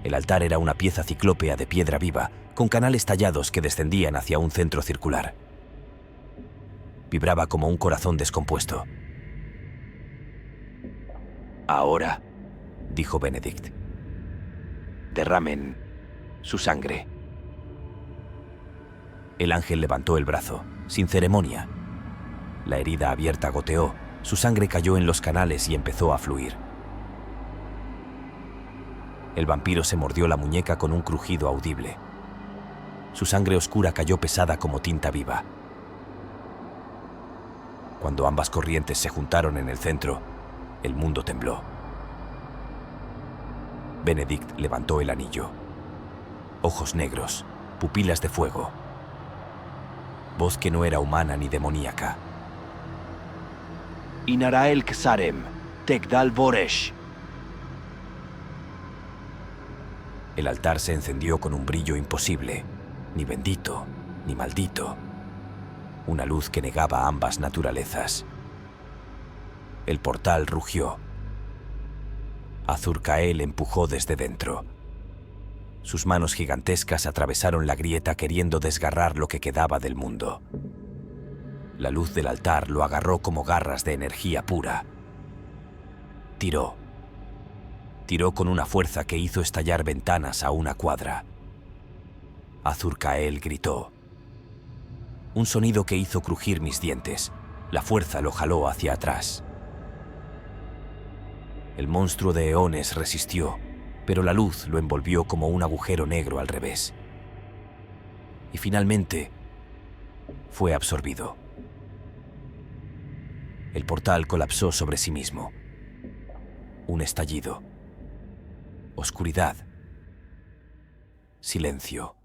El altar era una pieza ciclópea de piedra viva, con canales tallados que descendían hacia un centro circular. Vibraba como un corazón descompuesto. Ahora, Dijo Benedict. derramen su sangre. El ángel levantó el brazo, sin ceremonia. La herida abierta goteó, su sangre cayó en los canales y empezó a fluir. El vampiro se mordió la muñeca con un crujido audible. Su sangre oscura cayó pesada como tinta viva. Cuando ambas corrientes se juntaron en el centro, el mundo tembló. Benedict levantó el anillo. Ojos negros, pupilas de fuego. Voz que no era humana ni demoníaca. Inarael Ksarem, Tegdal Voresh. El altar se encendió con un brillo imposible, ni bendito, ni maldito. Una luz que negaba ambas naturalezas. El portal rugió. Azur-Kael empujó desde dentro. Sus manos gigantescas atravesaron la grieta queriendo desgarrar lo que quedaba del mundo. La luz del altar lo agarró como garras de energía pura. Tiró. Tiró con una fuerza que hizo estallar ventanas a una cuadra. Azur-Kael gritó. Un sonido que hizo crujir mis dientes. La fuerza lo jaló hacia atrás. El monstruo de eones resistió, pero la luz lo envolvió como un agujero negro al revés. Y finalmente fue absorbido. El portal colapsó sobre sí mismo. Un estallido. Oscuridad. Silencio.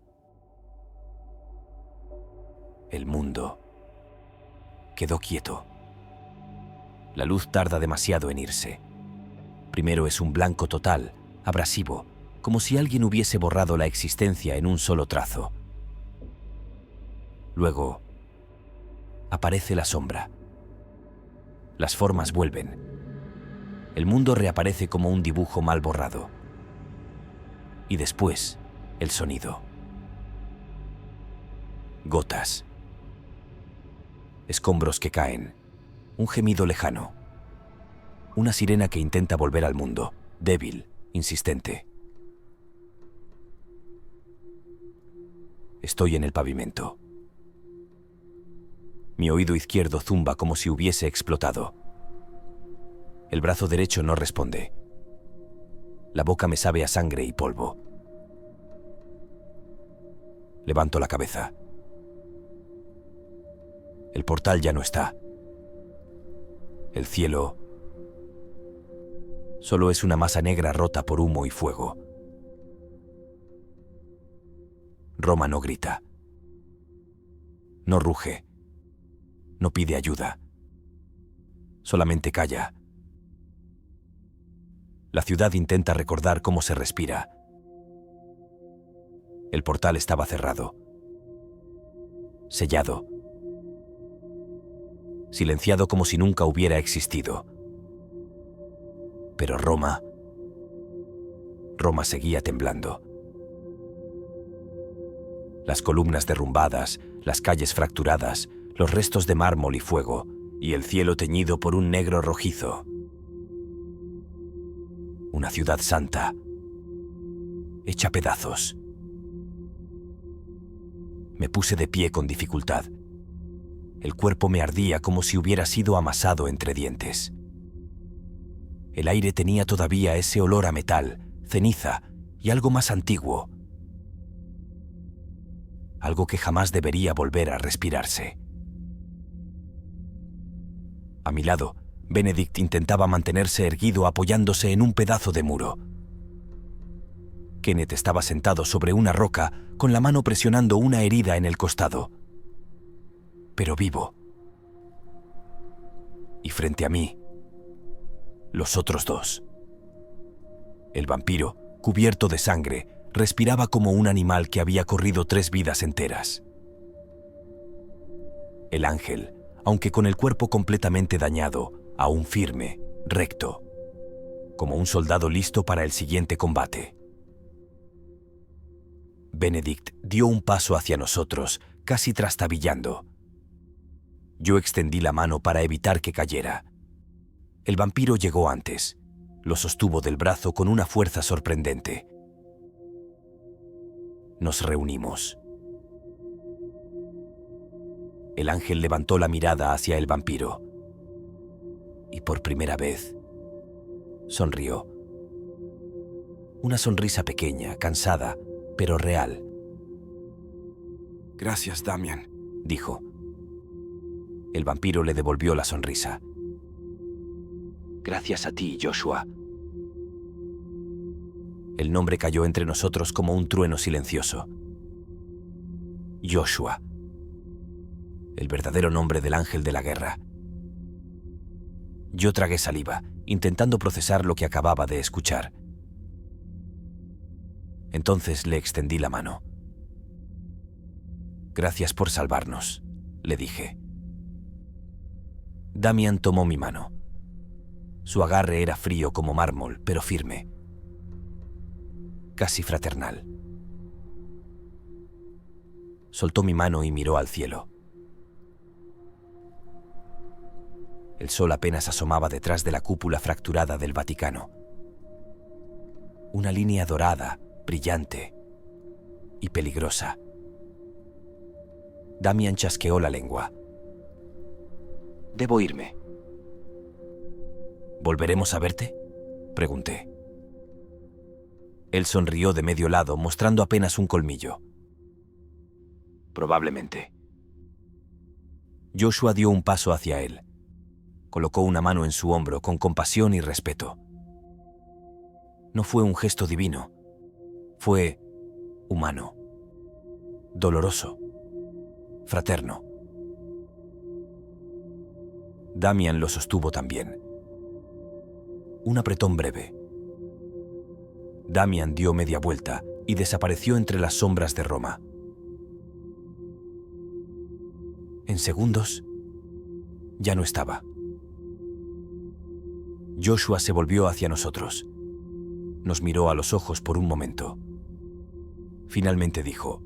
El mundo quedó quieto. La luz tarda demasiado en irse. Primero es un blanco total, abrasivo, como si alguien hubiese borrado la existencia en un solo trazo. Luego aparece la sombra. Las formas vuelven. El mundo reaparece como un dibujo mal borrado. Y después, el sonido. Gotas. Escombros que caen. Un gemido lejano. Una sirena que intenta volver al mundo, débil, insistente. Estoy en el pavimento. Mi oído izquierdo zumba como si hubiese explotado. El brazo derecho no responde. La boca me sabe a sangre y polvo. Levanto la cabeza. El portal ya no está. El cielo solo es una masa negra rota por humo y fuego. Roma no grita. No ruge. No pide ayuda. Solamente calla. La ciudad intenta recordar cómo se respira. El portal estaba cerrado. Sellado. Silenciado como si nunca hubiera existido. Pero Roma seguía temblando. Las columnas derrumbadas, las calles fracturadas, los restos de mármol y fuego, y el cielo teñido por un negro rojizo. Una ciudad santa, hecha pedazos. Me puse de pie con dificultad. El cuerpo me ardía como si hubiera sido amasado entre dientes. El aire tenía todavía ese olor a metal, ceniza y algo más antiguo. Algo que jamás debería volver a respirarse. A mi lado, Benedict intentaba mantenerse erguido apoyándose en un pedazo de muro. Kenneth estaba sentado sobre una roca con la mano presionando una herida en el costado. Pero vivo. Y frente a mí, los otros dos. El vampiro, cubierto de sangre, respiraba como un animal que había corrido 3 vidas enteras. El ángel, aunque con el cuerpo completamente dañado, aún firme, recto, como un soldado listo para el siguiente combate. Benedict dio un paso hacia nosotros, casi trastabillando. Yo extendí la mano para evitar que cayera. El vampiro llegó antes. Lo sostuvo del brazo con una fuerza sorprendente. Nos reunimos. El ángel levantó la mirada hacia el vampiro. Y por primera vez, sonrió. Una sonrisa pequeña, cansada, pero real. Gracias, Damian. Dijo. El vampiro le devolvió la sonrisa. Gracias a ti, Joshua. El nombre cayó entre nosotros como un trueno silencioso. Joshua. El verdadero nombre del ángel de la guerra. Yo tragué saliva, intentando procesar lo que acababa de escuchar. Entonces le extendí la mano. Gracias por salvarnos, le dije. Damian tomó mi mano. Su agarre era frío como mármol, pero firme. Casi fraternal. Soltó mi mano y miró al cielo. El sol apenas asomaba detrás de la cúpula fracturada del Vaticano. Una línea dorada, brillante y peligrosa. Damian chasqueó la lengua. Debo irme. ¿Volveremos a verte?, pregunté. Él sonrió de medio lado, mostrando apenas un colmillo. Probablemente. Joshua dio un paso hacia él. Colocó una mano en su hombro con compasión y respeto. No fue un gesto divino. Fue humano. Doloroso. Fraterno. Damian lo sostuvo también. Un apretón breve. Damian dio media vuelta y desapareció entre las sombras de Roma. En segundos, ya no estaba. Joshua se volvió hacia nosotros. Nos miró a los ojos por un momento. Finalmente dijo: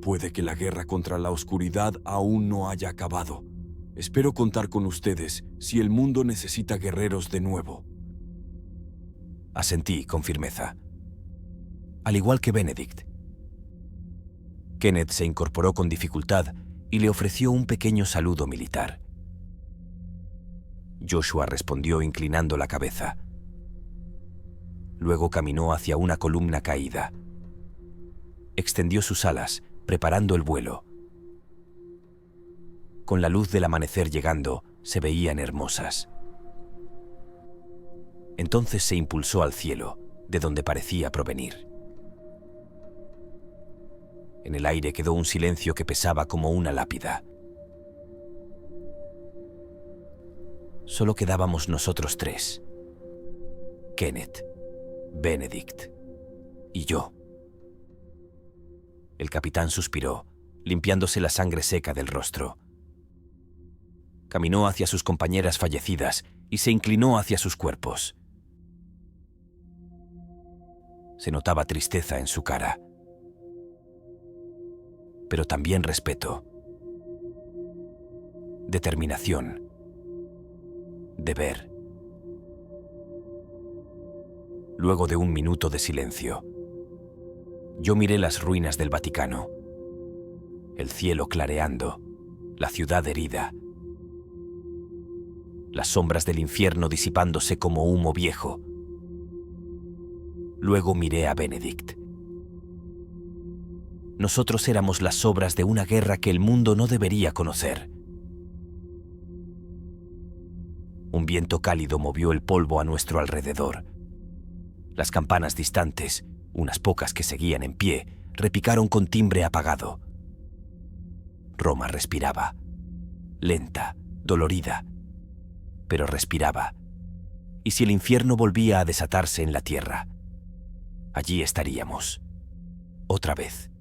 Puede que la guerra contra la oscuridad aún no haya acabado. Espero contar con ustedes si el mundo necesita guerreros de nuevo. Asentí con firmeza. Al igual que Benedict. Kenneth se incorporó con dificultad y le ofreció un pequeño saludo militar. Joshua respondió inclinando la cabeza. Luego caminó hacia una columna caída. Extendió sus alas, preparando el vuelo. Con la luz del amanecer llegando, se veían hermosas. Entonces se impulsó al cielo, de donde parecía provenir. En el aire quedó un silencio que pesaba como una lápida. Solo quedábamos nosotros tres. Kenneth, Benedict y yo. El capitán suspiró, limpiándose la sangre seca del rostro. Caminó hacia sus compañeras fallecidas y se inclinó hacia sus cuerpos. Se notaba tristeza en su cara, pero también respeto, determinación, deber. Luego de un minuto de silencio, yo miré las ruinas del Vaticano, el cielo clareando, la ciudad herida, las sombras del infierno disipándose como humo viejo. Luego miré a Benedict. Nosotros éramos las sobras de una guerra que el mundo no debería conocer. Un viento cálido movió el polvo a nuestro alrededor. Las campanas distantes, unas pocas que seguían en pie, repicaron con timbre apagado. Roma respiraba, lenta, dolorida, pero respiraba. Y si el infierno volvía a desatarse en la tierra, allí estaríamos, otra vez.